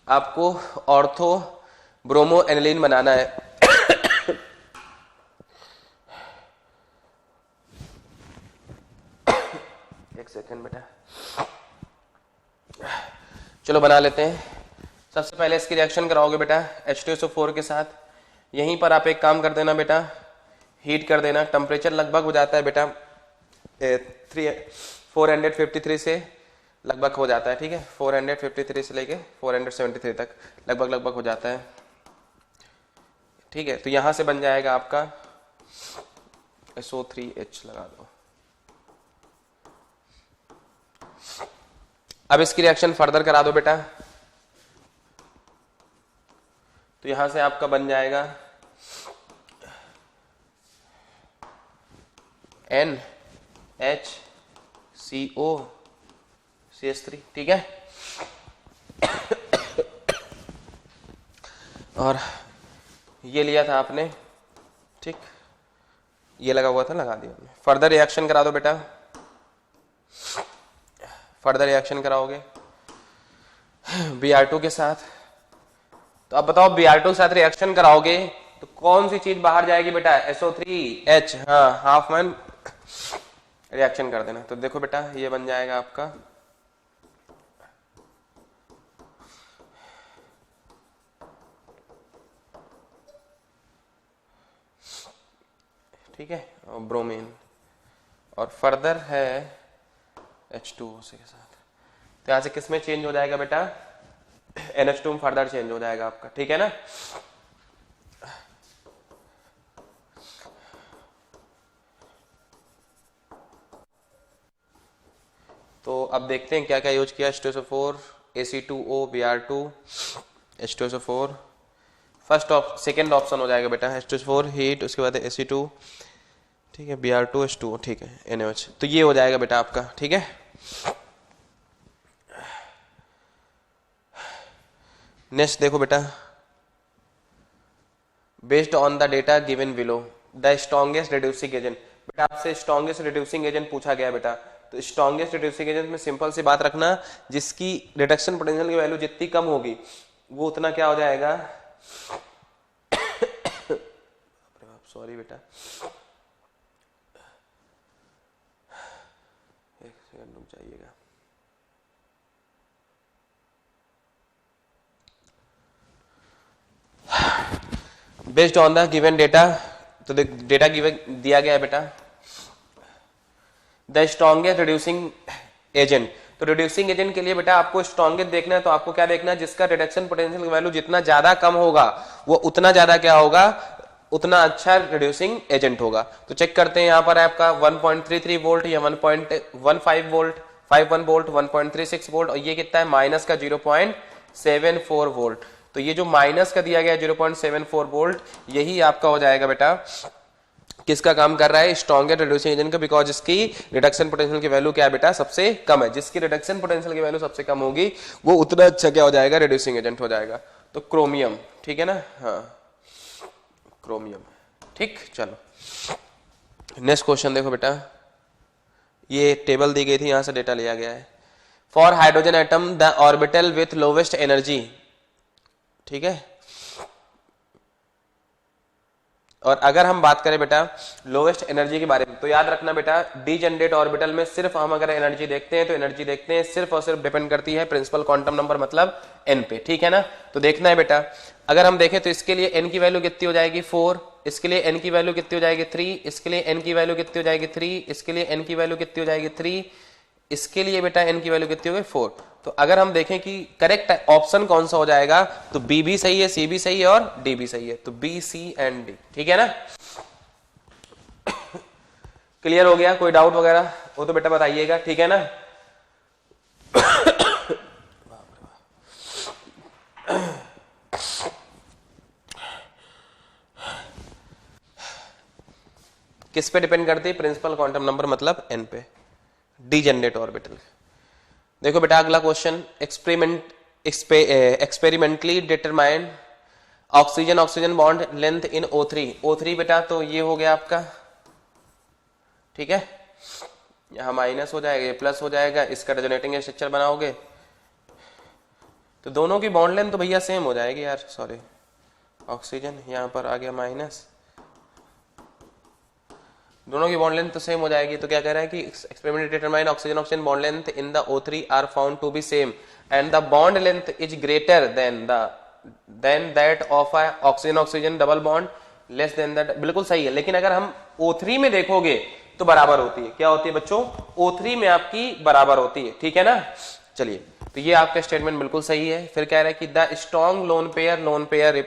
आपको ऑर्थो ब्रोमो एनिलीन बनाना है। एक सेकेंड बेटा, चलो बना लेते हैं। सबसे पहले इसकी रिएक्शन कराओगे बेटा H2SO4 के साथ। यहीं पर आप एक काम कर देना बेटा, हीट कर देना। टेम्परेचर लगभग हो जाता है बेटा 453 से लगभग हो जाता है, ठीक है। 453 से लेके 473 तक लगभग हो जाता है, ठीक है। तो यहां से बन जाएगा आपका SO3H लगा दो। अब इसकी रिएक्शन फर्दर करा दो बेटा। तो यहां से आपका बन जाएगा NHCOCH3, ठीक है। और ये लिया था आपने, ठीक, ये लगा हुआ था, लगा दिया हमने। फर्दर रिएक्शन करा दो बेटा। फर्दर रिएक्शन कराओगे Br2 के साथ। तो अब बताओ Br2 के साथ रिएक्शन कराओगे तो कौन सी चीज बाहर जाएगी बेटा? SO3H। हाँ, हाफ मैन रिएक्शन कर देना। तो देखो बेटा ये बन जाएगा आपका ठीक है, ब्रोमीन। और फर्दर है H2O के साथ। तो यहां से किस में चेंज हो जाएगा बेटा? NH2 में फर्दर चेंज हो जाएगा आपका, ठीक है ना। तो अब देखते हैं क्या क्या यूज किया। H2SO4, AC2O, Br2, H2SO4। Second option हो जाएगा बेटा H2SO4 हीट, उसके बाद AC2, ठीक है, Br2, H2O, ठीक है, NaOH। तो ये हो जाएगा बेटा आपका, ठीक है। नेक्स्ट देखो बेटा, based on the data given below the strongest reducing agent. बेटा आपसे स्ट्रॉन्गेस्ट रिड्यूसिंग एजेंट पूछा गया बेटा। तो स्ट्रॉन्गेस्ट रिड्यूसिंग एजेंट में सिंपल सी बात रखना, जिसकी रिडक्शन पोटेंशियल की वैल्यू जितनी कम होगी वो उतना क्या हो जाएगा सॉरी बेटा, एक सेकंड रुक जाइएगा। Based on the given data, तो डेटा गिवन दिया गया है बेटा, द स्ट्रॉन्गेस्ट रिड्यूसिंग एजेंट। तो रिड्यूसिंग एजेंट के लिए बेटा आपको स्ट्रॉन्गेस्ट देखना है। तो आपको क्या देखना है? जिसका रिडक्शन पोटेंशियल वैल्यू जितना ज्यादा कम होगा वो उतना ज्यादा क्या होगा, उतना अच्छा रिड्यूसिंग एजेंट होगा। तो चेक करते हैं, यहां पर आपका 1.33 वोल्ट या 1.15 वोल्ट, 51 वोल्ट, 1.36 वोल्ट, और ये कितना है? माइनस का 0.74 वोल्ट। तो ये जो माइनस का दिया गया 0.74 वोल्ट, यही आपका हो जाएगा बेटा किसका काम कर रहा है? स्ट्रॉन्गेस्ट रिड्यूसिंग एजेंट का। बिकॉज इसकी रिडक्शन पोटेंशियल की वैल्यू क्या है बेटा? सबसे कम है। जिसकी रिडक्शन पोटेंशियल की वैल्यू सबसे कम होगी वो उतना अच्छा क्या हो जाएगा? रिड्यूसिंग एजेंट हो जाएगा। तो क्रोमियम, ठीक है ना, हाँ क्रोमियम, ठीक। चलो नेक्स्ट क्वेश्चन देखो बेटा, ये टेबल दी गई थी, यहां से डेटा लिया गया है। For hydrogen atom the orbital with lowest energy, ठीक है। और अगर हम बात करें बेटा लोवेस्ट एनर्जी के बारे में, तो याद रखना बेटा डीजेनरेट ऑर्बिटल में सिर्फ हम अगर एनर्जी देखते हैं तो एनर्जी देखते हैं सिर्फ और सिर्फ डिपेंड करती है प्रिंसिपल क्वांटम नंबर मतलब n पे, ठीक है ना। तो देखना है बेटा, अगर हम देखें तो इसके लिए n की वैल्यू कितनी हो जाएगी? 4। इसके लिए n की वैल्यू कितनी हो जाएगी? 3। इसके लिए n की वैल्यू कितनी हो जाएगी? 3। इसके लिए n की वैल्यू कितनी हो जाएगी? 3। इसके लिए बेटा n की वैल्यू कितनी हो गई? 4। तो अगर हम देखें कि करेक्ट ऑप्शन कौन सा हो जाएगा, तो B भी सही है, C भी सही है और D भी सही है। तो B, C एंड D, ठीक है ना। क्लियर हो गया? कोई डाउट वगैरह वो तो बेटा बताइएगा, ठीक है ना। किस पे डिपेंड करती है? प्रिंसिपल क्वांटम नंबर मतलब n पे, डीजेनरेट ऑर्बिटल। देखो बेटा अगला question, experimentally determine oxygen oxygen bond length इन O3। O3 बेटा तो ये हो गया आपका, ठीक है, यहां माइनस हो जाएगा, ये प्लस हो जाएगा, इसका रेजोनेटिंग स्ट्रक्चर बनाओगे तो दोनों की बॉन्ड लेंथ तो भैया सेम हो जाएगी यार, सॉरी ऑक्सीजन यहां पर आ गया माइनस, दोनों की बॉन्ड लेंथ तो सेम हो जाएगी। तो क्या कह रहा है कि experiment determine oxygen oxygen bond length in the O3 are found to be same and the bond length is greater than that of oxygen oxygen double bond less than that. बिल्कुल सही है, लेकिन अगर हम O3 में देखोगे तो बराबर होती है। क्या होती है बच्चों? O3 में आपकी बराबर होती है, ठीक है ना। चलिए, तो ये आपका स्टेटमेंट बिल्कुल सही है। फिर कह रहा है कि the strong lone pair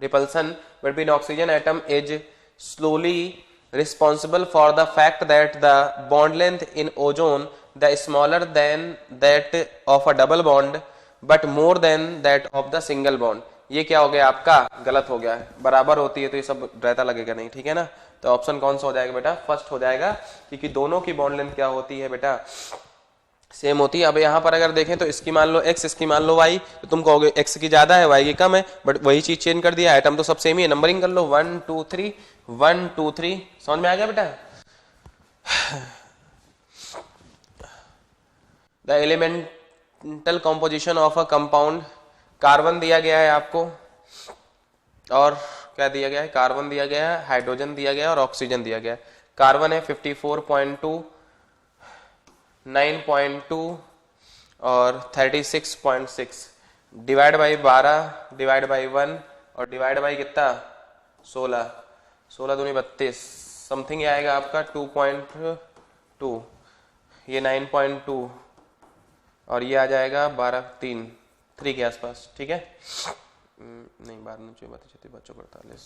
repulsion between oxygen atom is slowly responsible for the fact that the bond length in ozone the smaller than that of a double bond but more than that of the single bond। ये क्या हो गया आपका? गलत हो गया है। बराबर होती है तो ये सब रहता लगेगा नहीं, ठीक है ना। तो ऑप्शन कौन सा हो जाएगा बेटा? फर्स्ट हो जाएगा, क्योंकि दोनों की बॉन्ड लेंथ क्या होती है बेटा? सेम होती है। अब यहाँ पर अगर देखें तो इसकी मान लो x, इसकी मान लो y, तो तुम कहोगे x की ज्यादा है y की कम है, बट वही चीज चेंज कर दिया, आइटम तो सब सेम ही है। नंबरिंग कर लो 1 2 3 1 2 3। समझ में आ गया बेटा? The elemental composition of a compound, carbon दिया गया है आपको, और क्या दिया गया है? कार्बन दिया गया है, हाइड्रोजन दिया गया है और ऑक्सीजन दिया गया है। कार्बन है 54.2, 9.2 और 36.6, डिवाइड बाई 12, डिवाइड बाई 1 और डिवाइड बाई कितना? 16, 16 दूनी 32, समथिंग ये आएगा आपका 2.2, ये 9.2 और ये आ जाएगा 12 3 के आसपास, ठीक है। नहीं 12 बच्चों 48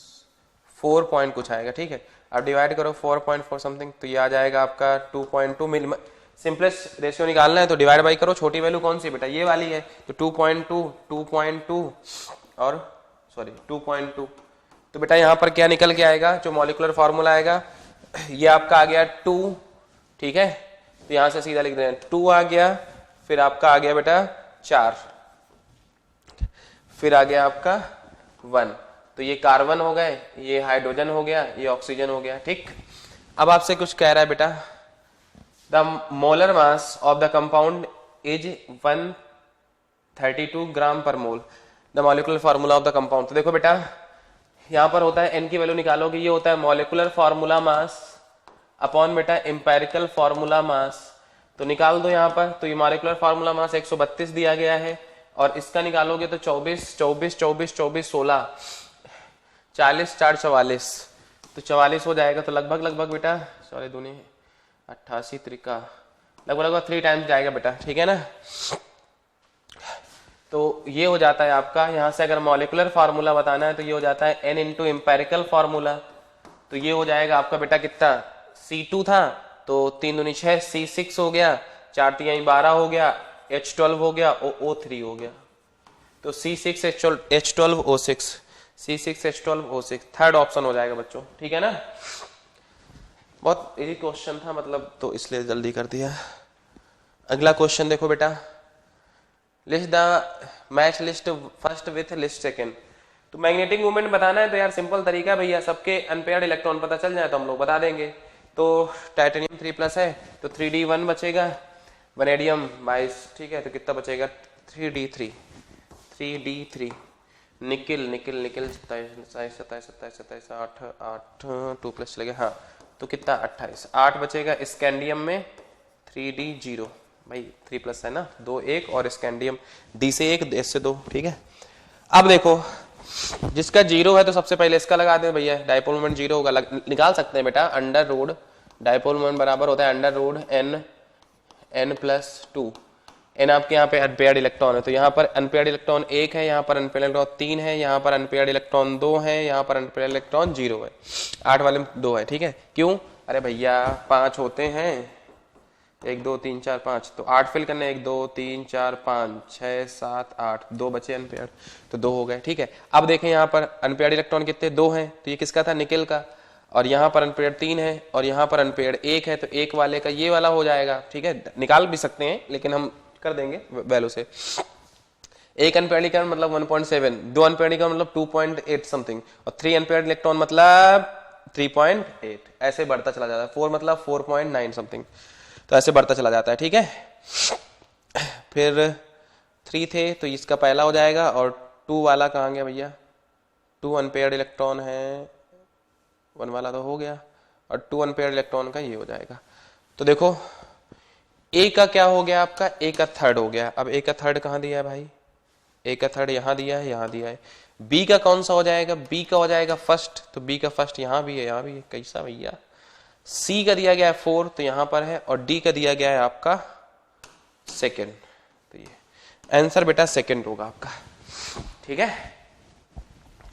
4 पॉइंट कुछ आएगा, ठीक है। अब डिवाइड करो 4.4 समथिंग, तो ये आ जाएगा आपका 2.2 मिली। सिंपलेस्ट रेशियो निकालना है तो डिवाइड बाई करो। छोटी वैल्यू कौन सी बेटा? ये वाली है, तो 2.2 और सॉरी 2.2। तो बेटा यहाँ पर क्या निकल के आएगा? जो मॉलिक्यूलर फॉर्मूला आएगा ये आपका आ गया 2, ठीक है। तो यहाँ से सीधा लिख दें 2 आ गया, फिर आपका आ गया बेटा 4, फिर आ गया आपका 1। तो ये कार्बन हो गए, ये हाइड्रोजन हो गया, ये ऑक्सीजन हो गया, ठीक। अब आपसे कुछ कह रहा है बेटा, the molar mass of the compound is 132 gram per mole, the molecular formula of the compound. तो देखो बेटा यहां पर होता है एन की वैल्यू निकालोगे, ये होता है मॉलिक्यूलर फार्मूला मास अपॉन बेटा एम्पेरिकल फार्मूला मास। तो निकाल दो यहाँ पर, तो ये मॉलिक्यूलर फार्मूला मास 132 दिया गया है और इसका निकालोगे तो 24 24 24 24 16 40 4 44, तो 44 हो जाएगा। तो लगभग बेटा सॉरी दूनी 88 त्रिका लगभग 3 टाइम्स जाएगा बेटा, ठीक है ना। तो ये हो जाता है आपका, यहां से अगर मॉलिक्यूलर फार्मूला बताना है तो ये हो जाता है n इंटू एम्पेरिकल फार्मूला। तो ये हो जाएगा आपका बेटा कितना? C2 था तो 3 दूनी 6, C6 हो गया, 4 3 12 हो गया, H12 हो गया, O3 हो गया। तो C6H12O6, C6H12O6 थर्ड ऑप्शन हो जाएगा बच्चों, ठीक है ना। बहुत इजी क्वेश्चन था मतलब, तो इसलिए जल्दी कर दिया। अगला क्वेश्चन देखो बेटा, list the match list first with list second. तो मैग्नेटिक मूवमेंट बताना है तो यार सिंपल तरीका भैया, सबके अनपेयर्ड इलेक्ट्रॉन पता चल जाए तो हम लोग बता देंगे। तो टाइटेनियम 3+ है तो 3d1 बचेगा, वनेडियम 22, ठीक है। तो कितना बचेगा? 3d3, निकिल 27 8 2+ चलेगा, हाँ। तो कितना? 28, 8 बचेगा स्कैंडियम में 3d0, भाई 3+ है ना, 2 1 और स्कैंडियम d से 1 s से 2, ठीक है। अब देखो जिसका 0 है तो सबसे पहले इसका लगा दे भैया, डाइपोल मोमेंट 0 होगा, निकाल सकते हैं बेटा। अंडर रूट डाइपोल मोमेंट बराबर होता है अंडर रूट n+2। n आपके यहाँ पे अनपेयर्ड इलेक्ट्रॉन है, तो यहाँ पर अनपेयर्ड इलेक्ट्रॉन 1 है, यहाँ पर अनपेयर्ड इलेक्ट्रॉन 3 है, यहाँ पर अनपेयर्ड इलेक्ट्रॉन 2 है, यहाँ पर अनपेयर्ड इलेक्ट्रॉन 0 है, 8 वाले में 2 है, ठीक है। क्यों? अरे भैया 5 होते हैं, 1 2 3 4 5, तो 8 फिल करने, 1 2 3 4 5 6 7 8, 2 बचे अनपेयर्ड, तो 2 हो गए, ठीक है। अब देखें यहाँ पर अनपेयर्ड इलेक्ट्रॉन कितने? 2 हैं, तो ये किसका था? निकेल का। और यहाँ पर अनपेयर्ड 3 है और यहाँ पर अनपेयर्ड 1 है, तो 1 वाले का ये वाला हो जाएगा, ठीक है। निकाल भी सकते हैं लेकिन हम कर देंगे वैल्यू से। 1 अनपेयर्ड इलेक्ट्रॉन मतलब 1.7, 2 अनपेयर्ड इलेक्ट्रॉन मतलब 2.8 समथिंग, और 3 अनपेयर्ड इलेक्ट्रॉन मतलब 3.8, ऐसे बढ़ता चला जाता है। 4 मतलब 4.9 समथिंग, तो ऐसे बढ़ता चला जाता है, ठीक है। फिर 3 थे तो इसका पहला हो जाएगा, और 2 वाला कहाँ गया भैया? 2 अनपेयर्ड इलेक्ट्रॉन है, 1 वाला तो हो गया, और 2 अनपेयर्ड इलेक्ट्रॉन का ये हो जाएगा। तो देखो ए का क्या हो गया आपका, ए का थर्ड हो गया। अब ए का थर्ड कहाँ दिया है भाई, ए का थर्ड यहाँ दिया है, यहाँ दिया है। बी का कौन सा हो जाएगा, बी का हो जाएगा फर्स्ट, तो बी का फर्स्ट यहाँ भी है, यहाँ भी है, कैसा भैया। सी का दिया गया है 4 तो यहाँ पर है, और डी का दिया गया है आपका सेकेंड, तो ये आंसर बेटा सेकेंड होगा आपका, ठीक है।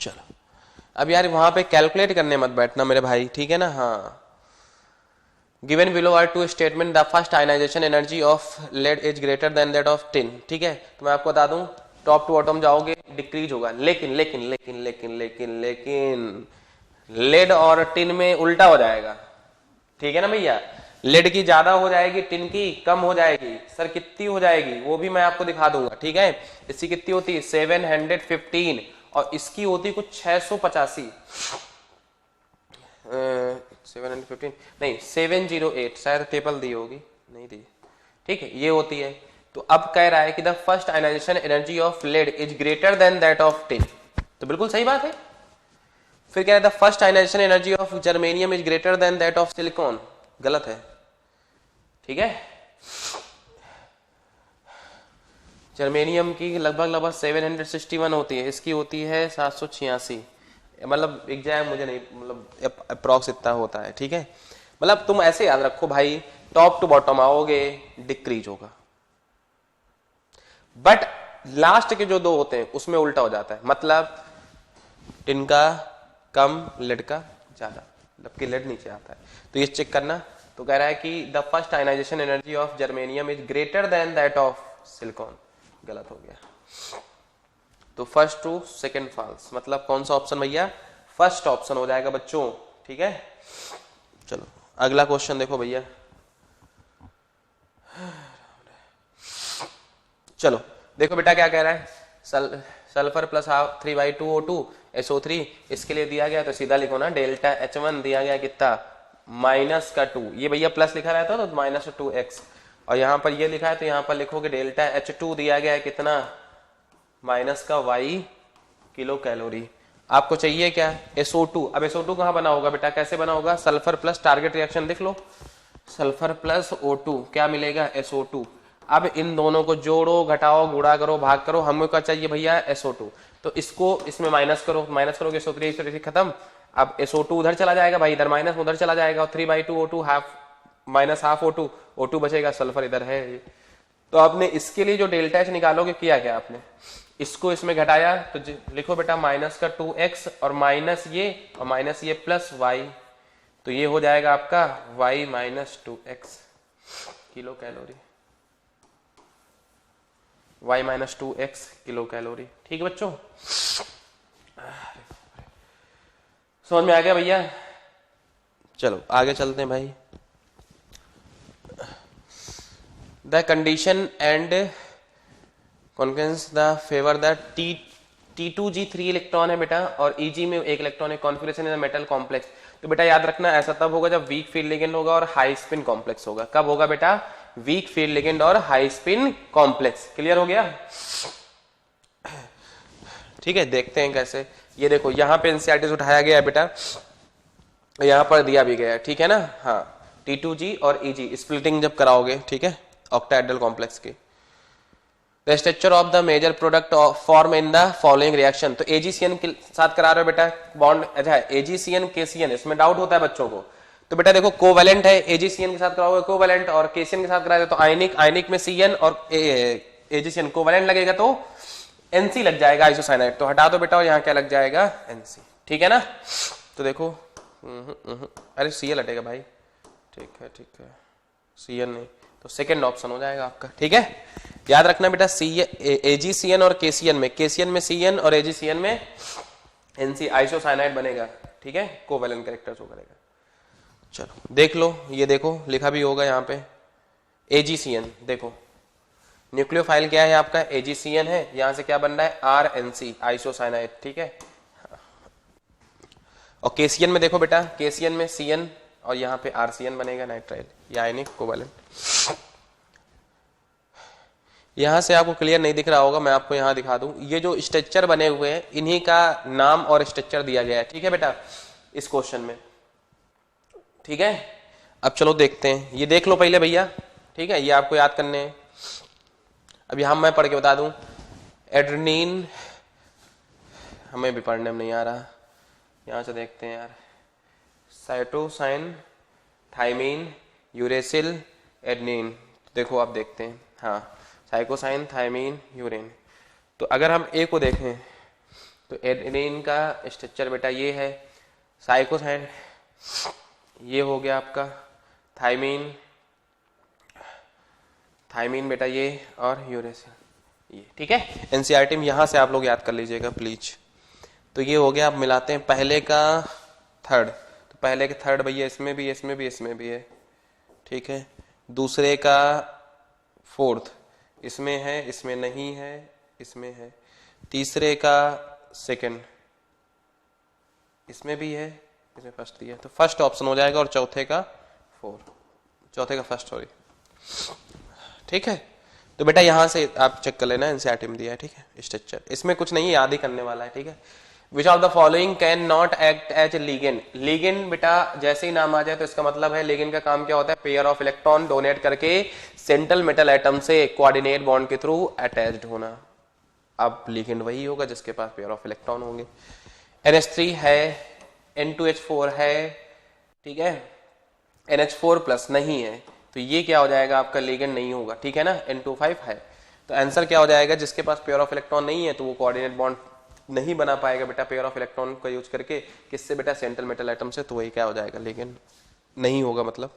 चलो अब यार वहां पे कैलकुलेट करने मत बैठना मेरे भाई, ठीक है ना। हाँ, given below are two statement, the first ionisation energy of lead is greater than that of tin, ठीक है। तो मैं आपको बता दूं टॉप टू बॉटम जाओगे डिक्रीज होगा, लेकिन लेकिन लेकिन लेकिन लेकिन लेकिन लेड और टिन में उल्टा हो जाएगा, ठीक है ना भैया। लेड की ज्यादा हो जाएगी, टिन की कम हो जाएगी। सर कितनी हो जाएगी वो भी मैं आपको दिखा दूंगा, ठीक है। इसकी कितनी होती है 715 और इसकी होती कुछ 685, 715 नहीं 708, शायद टेबल दी होगी, नहीं दी, ठीक है, ये होती है। तो अब कह रहा है कि the first ionisation energy of lead is greater than that of tin, तो बिल्कुल सही बात है। फिर कह रहा है the first ionisation energy of germanium is greater than that of silicon, गलत है, ठीक है। जर्मेनियम की लगभग 761 होती है, इसकी होती है 786, मतलब एग्जैक्ट मुझे नहीं, मतलब अप्रॉक्स इतना होता है, ठीक है। मतलब तुम ऐसे याद रखो भाई, टॉप टू बॉटम आओगे डिक्रीज होगा, बट लास्ट के जो दो होते हैं उसमें उल्टा हो जाता है, मतलब टिन का कम लेड का ज्यादा, मतलब कि लेड नीचे आता है। तो ये चेक करना। तो कह रहा है कि the first ionisation energy of germanium is greater than that of silicon, गलत हो गया। तो फर्स्ट ट्रू सेकंड फॉल्स, मतलब कौन सा ऑप्शन भैया, फर्स्ट ऑप्शन हो जाएगा बच्चों, ठीक है। चलो अगला क्वेश्चन देखो भैया, चलो देखो बेटा क्या कह रहा है, सल्फर प्लस 3/2O2 SO3, इसके लिए दिया गया तो सीधा लिखो ना, डेल्टा H1 दिया गया कितना -2, ये भैया प्लस लिखा रहता तो -2x, और यहाँ पर ये लिखा है तो यहाँ पर लिखोगे डेल्टा H2 दिया गया है कितना -y किलो कैलोरी। आपको चाहिए क्या SO2, अब SO2 कहाँ बना होगा बेटा, कैसे बना होगा, सल्फर प्लस टारगेट रिएक्शन देख लो, सल्फर प्लस O2 क्या मिलेगा SO2। अब इन दोनों को जोड़ो घटाओ गुणा करो भाग करो, हमें क्या चाहिए भैया SO2, तो इसको इसमें माइनस करो, माइनस करोगे SO3 खत्म। अब SO2 उधर चला जाएगा भाई, इधर माइनस उधर चला जाएगा, और 3/2O2 हाफ O2, O2 बचेगा, सल्फर इधर है। तो आपने इसके लिए जो डेल्टा H निकालोगे किया क्या आपने, इसको इसमें घटाया, तो लिखो बेटा -2x और माइनस ये और माइनस ये प्लस y, तो ये हो जाएगा आपका y -2x kilo calorie, y -2x kilo calorie, ठीक है बच्चों। समझ में आ गया भैया। चलो आगे चलते हैं भाई। The condition and conference the favour the T2G 3 electron है बेटा, और Eg में 1 इलेक्ट्रॉन है, कॉन्फिगरेशन इन मेटल कॉम्प्लेक्स। तो बेटा याद रखना ऐसा तब होगा जब वीक फील्ड लिगेंड होगा और हाई स्पिन कॉम्प्लेक्स होगा। कब होगा बेटा, वीक फील्ड लिगेंड और हाई स्पिन कॉम्प्लेक्स। क्लियर हो गया, ठीक है। देखते हैं कैसे, ये देखो यहाँ पे एनसीईआरटी उठाया गया है बेटा, यहाँ पर दिया भी गया है, ठीक है ना। हाँ, T2G और Eg स्प्लिटिंग जब कराओगे, ठीक है, ऑक्टाहेड्रल कॉम्प्लेक्स की। The structure of the major product form in the following reaction, तो AgCN के साथ करा रहे हो बेटा बॉन्ड, अच्छा AgCN KCN, इसमें डाउट होता है बच्चों को। तो बेटा देखो कोवेलेंट है, AgCN के साथ कराओगे कोवेलेंट, और KCN के साथ कराओगे तो आयनिक, आयनिक में Cn और AgCN कोवेलेंट लगेगा तो NC लग जाएगा आइसोसाइनाइड, तो हटा दो बेटा और यहाँ क्या लग जाएगा NC, ठीक है ना। तो देखो अरे Cl हटेगा भाई, ठीक है Cn नहीं, तो सेकंड ऑप्शन हो जाएगा आपका, ठीक है। याद रखना बेटा AgCN और KCN में Cn और AgCN में NC आइसोसाइनाइड बनेगा, ठीक है, कोवेलेंट कैरेक्टर शो करेगा। चलो देख लो, ये देखो लिखा भी होगा यहाँ पे AgCN, देखो न्यूक्लियोफाइल क्या है आपका AgCN है, यहां से क्या बन रहा है RNC आइसोसाइनाइड, ठीक है। और KCN में देखो बेटा, KCN में Cn और यहाँ पे RCN बनेगा नाइट्राइल, या आयनिक कोवेलेंट। यहां से आपको क्लियर नहीं दिख रहा होगा, मैं आपको यहां दिखा दूं, ये जो स्ट्रक्चर बने हुए हैं इन्हीं का नाम और स्ट्रक्चर दिया गया है, ठीक है बेटा, इस क्वेश्चन में, ठीक है, अब चलो देखते हैं, ये देख लो पहले भैया, ठीक है, ये आपको याद करने हैं। अब यहाँ मैं पढ़ के बता दूं, एड्रेनालिन, हमें भी पढ़ने में नहीं आ रहा, यहाँ से देखते हैं यार, साइटोसाइन, थायमीन, यूरेसिल, एडेनिन। देखो आप देखते हैं, हाँ, साइकोसाइन, थायमीन, यूरेन। तो अगर हम ए को देखें तो एडेनिन का स्ट्रक्चर बेटा ये है, साइकोसाइन ये हो गया आपका, थायमीन, थायमीन बेटा ये, और यूरेसिल ये, ठीक है। एनसीईआरटी में यहां से आप लोग याद कर लीजिएगा प्लीज। तो ये हो गया, आप मिलाते हैं पहले का थर्ड, तो पहले के थर्ड भैया इसमें भी, इसमें भी, इसमें भी है, ठीक है। दूसरे का फोर्थ इसमें है, इसमें नहीं है, इसमें है। तीसरे का सेकंड इसमें भी है, इसमें फर्स्ट दिया, तो फर्स्ट ऑप्शन हो जाएगा, और चौथे का चौथे का फर्स्ट, सॉरी, ठीक है। तो बेटा यहां से आप चेक कर लेना, एनसीईआरटी में दिया है, ठीक है, स्ट्रक्चर, इसमें कुछ नहीं याद ही करने वाला है, ठीक है। Which of the following cannot act as ligand. Ligand बेटा जैसे ही नाम आ जाए तो इसका मतलब है लिगेंड का काम क्या होता है, पेयर ऑफ इलेक्ट्रॉन डोनेट करके सेंट्रल मेटल एटम से कोऑर्डिनेट बॉन्ड के थ्रू अटैच्ड होना। अब लिगेंड वही होगा जिसके पास पेयर ऑफ इलेक्ट्रॉन होंगे। NH3 है, N2H4 है, ठीक है, NH4 प्लस नहीं है, तो ये क्या हो जाएगा आपका, लिगेंड नहीं होगा, ठीक है ना। N25 है, तो आंसर क्या हो जाएगा, जिसके पास पेयर ऑफ इलेक्ट्रॉन नहीं है तो वो कोऑर्डिनेट बॉन्ड नहीं बना पाएगा बेटा पेयर ऑफ इलेक्ट्रॉन का यूज करके, किससे बेटा, सेंट्रल मेटल एटम से, तो वही क्या हो जाएगा, लिगेंड नहीं होगा मतलब।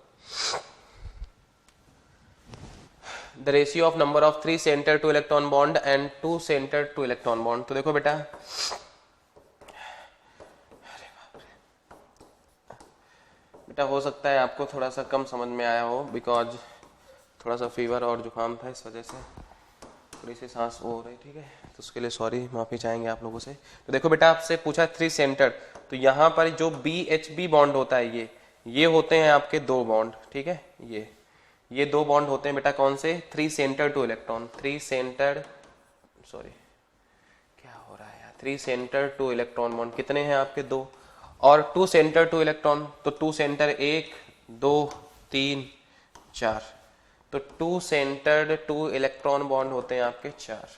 The ratio of number of 3 centre two electron bond and 2 centre two electron bond. तो देखो बेटा, बेटा हो सकता है आपको थोड़ा सा कम समझ में आया हो, बिकॉज थोड़ा सा फीवर और जुकाम था, इस वजह से थोड़ी सी सांस वो हो रही, ठीक है, तो उसके लिए सॉरी, माफी चाहेंगे आप लोगों से। तो देखो बेटा, आपसे पूछा 3 सेंटर, तो यहाँ पर जो BHB बॉन्ड होता है, ये होते हैं आपके 2 बॉन्ड, ठीक है, ये 2 बॉन्ड होते हैं बेटा, कौन से, 3 centre two electron, 3 centre, sorry क्या हो रहा है यार, 3 सेंटर टू इलेक्ट्रॉन बॉन्ड कितने हैं आपके, 2, और 2 सेंटर टू इलेक्ट्रॉन, तो 2 सेंटर 1 2 3 4, तो 2 सेंटर्ड टू इलेक्ट्रॉन बॉन्ड होते हैं आपके 4,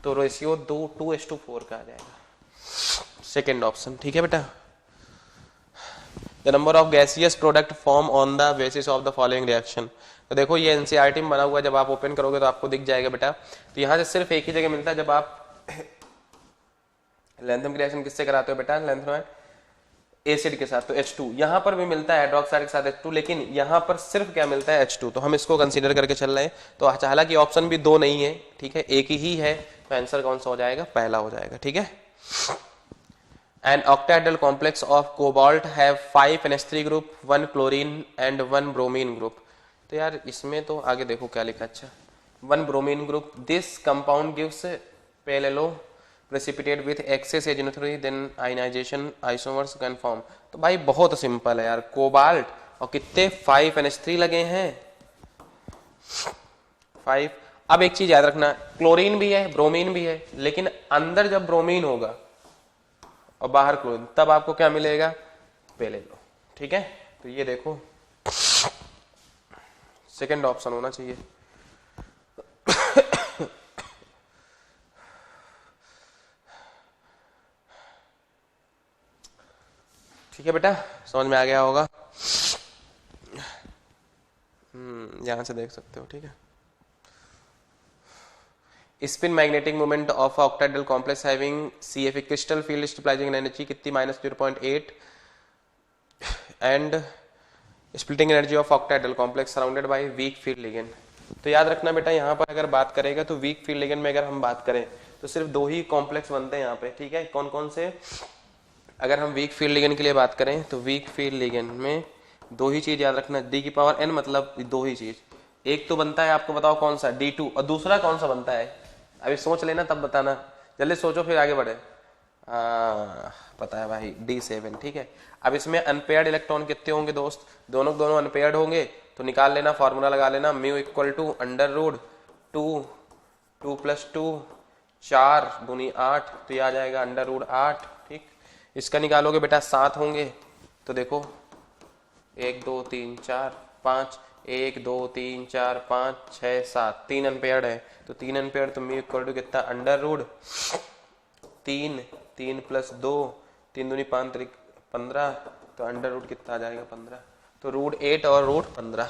तो रेशियो 2:4 का आ जाएगा, सेकेंड ऑप्शन, ठीक है बेटा। The number of gaseous product form on the basis of the following reaction. तो देखो ये एनसीईआरटी में बना हुआ है, जब आप ओपन करोगे तो आपको दिख जाएगा बेटा। तो यहाँ से सिर्फ एक ही जगह मिलता है, जब आप लैंथम रिएक्शन किससे कराते हो बेटा, लैंथम एसिड के साथ, तो H2। यहाँ पर भी मिलता है हाइड्रोक्साइड के साथ H2, लेकिन यहाँ पर सिर्फ क्या मिलता है, H2, तो हम इसको कंसीडर करके चल रहे हैं। तो हालांकि ऑप्शन भी 2 नहीं है, ठीक है, एक ही है, तो आंसर कौन सा हो जाएगा, पहला हो जाएगा, ठीक है। An octahedral complex of cobalt have 5 NH3 group, 1 chlorine and 1 bromine group। तो यार इसमें तो आगे देखो क्या लिखा, अच्छा 1 bromine group, this compound gives pale precipitate with excess azimuthally then ionization isomers can form। तो भाई बहुत सिंपल है यार, कोबाल्ट और कितने 5 NH3 लगे हैं 5। अब एक चीज याद रखना, क्लोरीन भी है ब्रोमीन भी है, लेकिन अंदर जब ब्रोमीन होगा और बाहर क्लोरीन, तब आपको क्या मिलेगा, पहले लो, ठीक है। तो ये देखो सेकंड ऑप्शन होना चाहिए। ठीक है बेटा, समझ में आ गया होगा, यहां से देख सकते हो, ठीक है। Spin magnetic moment of octahedral complex having CF crystal field stabilising energy कितनी, -0.8, and splitting energy of octahedral complex surrounded by weak field ligand. तो याद रखना बेटा, यहाँ पर अगर बात करेगा तो वीक फील्ड लिगेंड में अगर हम बात करें तो सिर्फ 2 ही कॉम्प्लेक्स बनते हैं यहाँ पे, ठीक है। कौन कौन से, अगर हम वीक फील्ड लिगेंड के लिए बात करें तो वीक फील्ड लिगेंड में 2 ही चीज याद रखना, D⁴n, मतलब 2 ही चीज, एक तो बनता है आपको बताओ कौन सा, D2, और दूसरा कौन सा बनता है, अभी सोच लेना तब बताना, जल्दी सोचो फिर आगे बढ़े। पता है भाई, D7, ठीक है। अब इसमें अनपेयर्ड इलेक्ट्रॉन कितने होंगे दोस्त, दोनों अनपेयर्ड होंगे, तो निकाल लेना, फॉर्मूला लगा लेना, μ = √2, 2 + 2 4 दूनी 8, तो ये आ जाएगा √8, ठीक। इसका निकालोगे बेटा 7 होंगे, तो देखो 1 2 3 4 5, 1 2 3 4 5 6 7, 3 अनपेयर्ड है, तो 3 अनपेयर्ड तो म्यू इक्वल टू कितना, अंडर रूट 3, 3 प्लस 2, 3 दूनी 5 3 15, तो अंडर रूट कितना आ जाएगा 15, तो रूट 8 और रूट 15।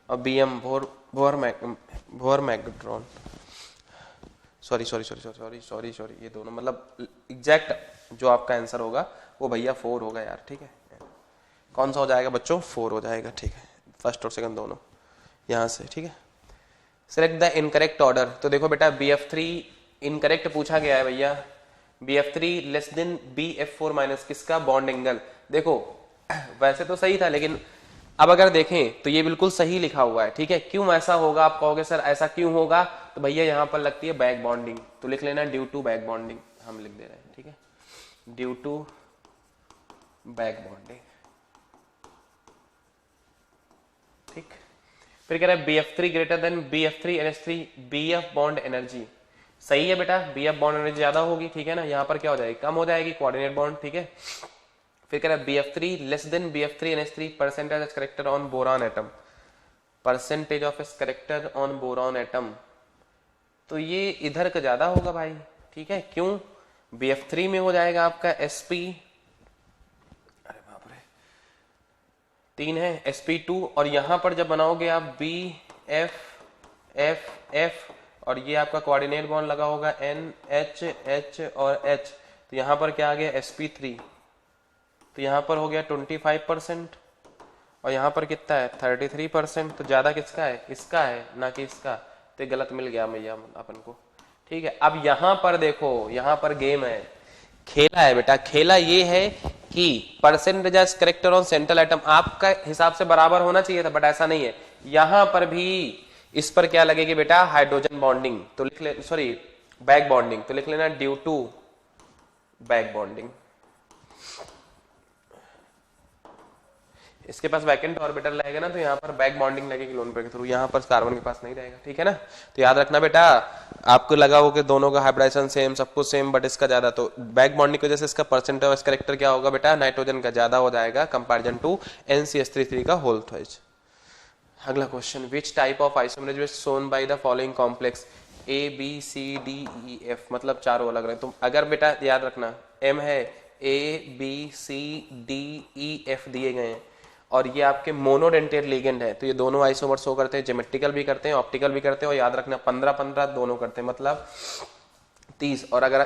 और बी एम भोर मैग्नेट्रॉन, सॉरी ये दोनों मतलब एग्जैक्ट जो आपका आंसर होगा वो भैया 4 होगा यार, ठीक है। कौन सा हो जाएगा बच्चों, 4 हो जाएगा, ठीक है, फर्स्ट और सेकंड दोनों यहाँ से, ठीक है। सिलेक्ट द इनकरेक्ट ऑर्डर, तो देखो बेटा BF3 इनकरेक्ट पूछा गया है भैया, BF3 less than BF4 minus किसका, बॉन्ड एंगल। देखो वैसे तो सही था, लेकिन अब अगर देखें तो ये बिल्कुल सही लिखा हुआ है, ठीक है। क्यों ऐसा होगा, आप कहोगे सर ऐसा क्यों होगा, तो भैया यहाँ पर लगती है बैक बॉन्डिंग, तो लिख लेना ड्यू टू बैक बॉन्डिंग, हम लिख दे रहे हैं, ठीक है, ड्यू टू बैक बॉन्डिंग, ठीक। फिर कह रहा है BF3 greater than BF3 NH3 BF bond energy, सही है बेटा, BF बॉन्ड एनर्जी ज्यादा होगी, ठीक है ना, यहाँ पर क्या हो जाएगी, कम हो जाएगी, कोऑर्डिनेट बॉन्ड, ठीक है। फिर कह रहा है BF3 less than BF3 NH3 percentage of character on boron atom, percentage of इस करेक्टर ऑन बोरॉन एटम, तो ये इधर का ज्यादा होगा भाई, ठीक है। क्यों, BF3 में हो जाएगा आपका SP, अरे बाप रे 3 है, SP2, और यहां पर जब बनाओगे आप BF और ये आपका कोऑर्डिनेट बॉन्ड लगा होगा NH और H, तो यहां पर क्या आ गया SP3, तो यहां पर हो गया 25% और यहां पर कितना है 33%, तो ज्यादा किसका है, इसका है ना कि इसका, तो गलत मिल गया भैया अपन को, ठीक है। अब यहां पर देखो, यहां पर गेम है, खेला है बेटा, खेला ये है कि percentage of character on central atom आपका हिसाब से बराबर होना चाहिए था, बट ऐसा नहीं है, यहां पर भी इस पर क्या लगेगी बेटा, हाइड्रोजन बॉन्डिंग, तो लिख ले, सॉरी बैक बॉन्डिंग, तो लिख लेना ड्यू टू बैक बॉन्डिंग। इसके पास वैकेंट ऑर्बिटल रहेगा ना, तो यहाँ पर बैक बॉन्डिंग लगेगी लोन पेयर के थ्रू, यहाँ पर कार्बन के पास नहीं रहेगा, ठीक है ना। तो याद रखना बेटा, आपको लगा हो कि दोनों का हाइब्रिडाइजेशन सेम, सब कुछ सेम, बट इसका ज्यादा, तो बैक बॉन्डिंग की वजह से इसका परसेंटेज ऑफ कैरेक्टर क्या होगा बेटा, नाइट्रोजन का ज्यादा हो जाएगा कंपैरिजन टू NCH3 का होल ट्वाइस। अगला question, which type of isomerase is shown by the following complex ABCDEF, मतलब चारों अलग अलग, तो अगर बेटा याद रखना M है, ABCDEF दिए गए हैं और ये आपके मोनोडेंटेट लिगेंड है, तो ये दोनों आइसोमर शो करते हैं, ज्योमेट्रिकल भी करते हैं, ऑप्टिकल भी करते हैं, और याद रखना 15-15 दोनों करते हैं, मतलब 30, और अगर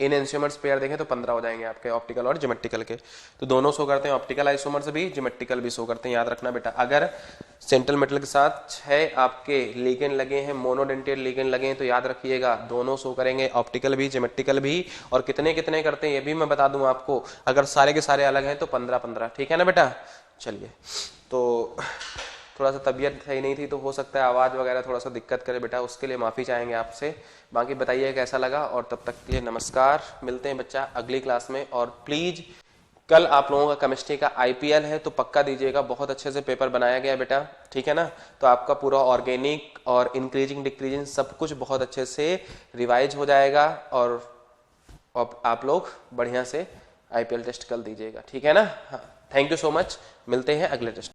इन एंसियोमर्स पेयर देखें तो 15 हो जाएंगे आपके ऑप्टिकल और ज्योमेट्रिकल के, तो दोनों शो करते हैं, ऑप्टिकल आइसोमर्स भी, ज्योमेट्रिकल भी शो करते हैं। याद रखना बेटा, अगर सेंट्रल मेटल के साथ 6 आपके लिगेंड लगे हैं, मोनोडेंटेट लिगेंड लगे हैं, तो याद रखिएगा दोनों शो करेंगे, ऑप्टिकल भी ज्योमेट्रिकल भी, और कितने कितने करते हैं ये भी मैं बता दूं आपको, अगर सारे के सारे अलग हैं तो 15-15, ठीक है ना बेटा। चलिए, तो थोड़ा सा तबीयत सही नहीं थी, तो हो सकता है आवाज़ वगैरह थोड़ा सा दिक्कत करे बेटा, उसके लिए माफ़ी चाहेंगे आपसे। बाकी बताइए कैसा लगा, और तब तक के लिए नमस्कार, मिलते हैं बच्चा अगली क्लास में। और प्लीज़ कल आप लोगों का केमिस्ट्री का IPL है, तो पक्का दीजिएगा, बहुत अच्छे से पेपर बनाया गया है बेटा, ठीक है ना। तो आपका पूरा ऑर्गेनिक और इंक्रीजिंग डिक्रीजिंग सब कुछ बहुत अच्छे से रिवाइज हो जाएगा, और आप लोग बढ़िया से IPL टेस्ट कल दीजिएगा, ठीक है ना। हाँ, थैंक यू सो मच, मिलते हैं अगले टेस्ट।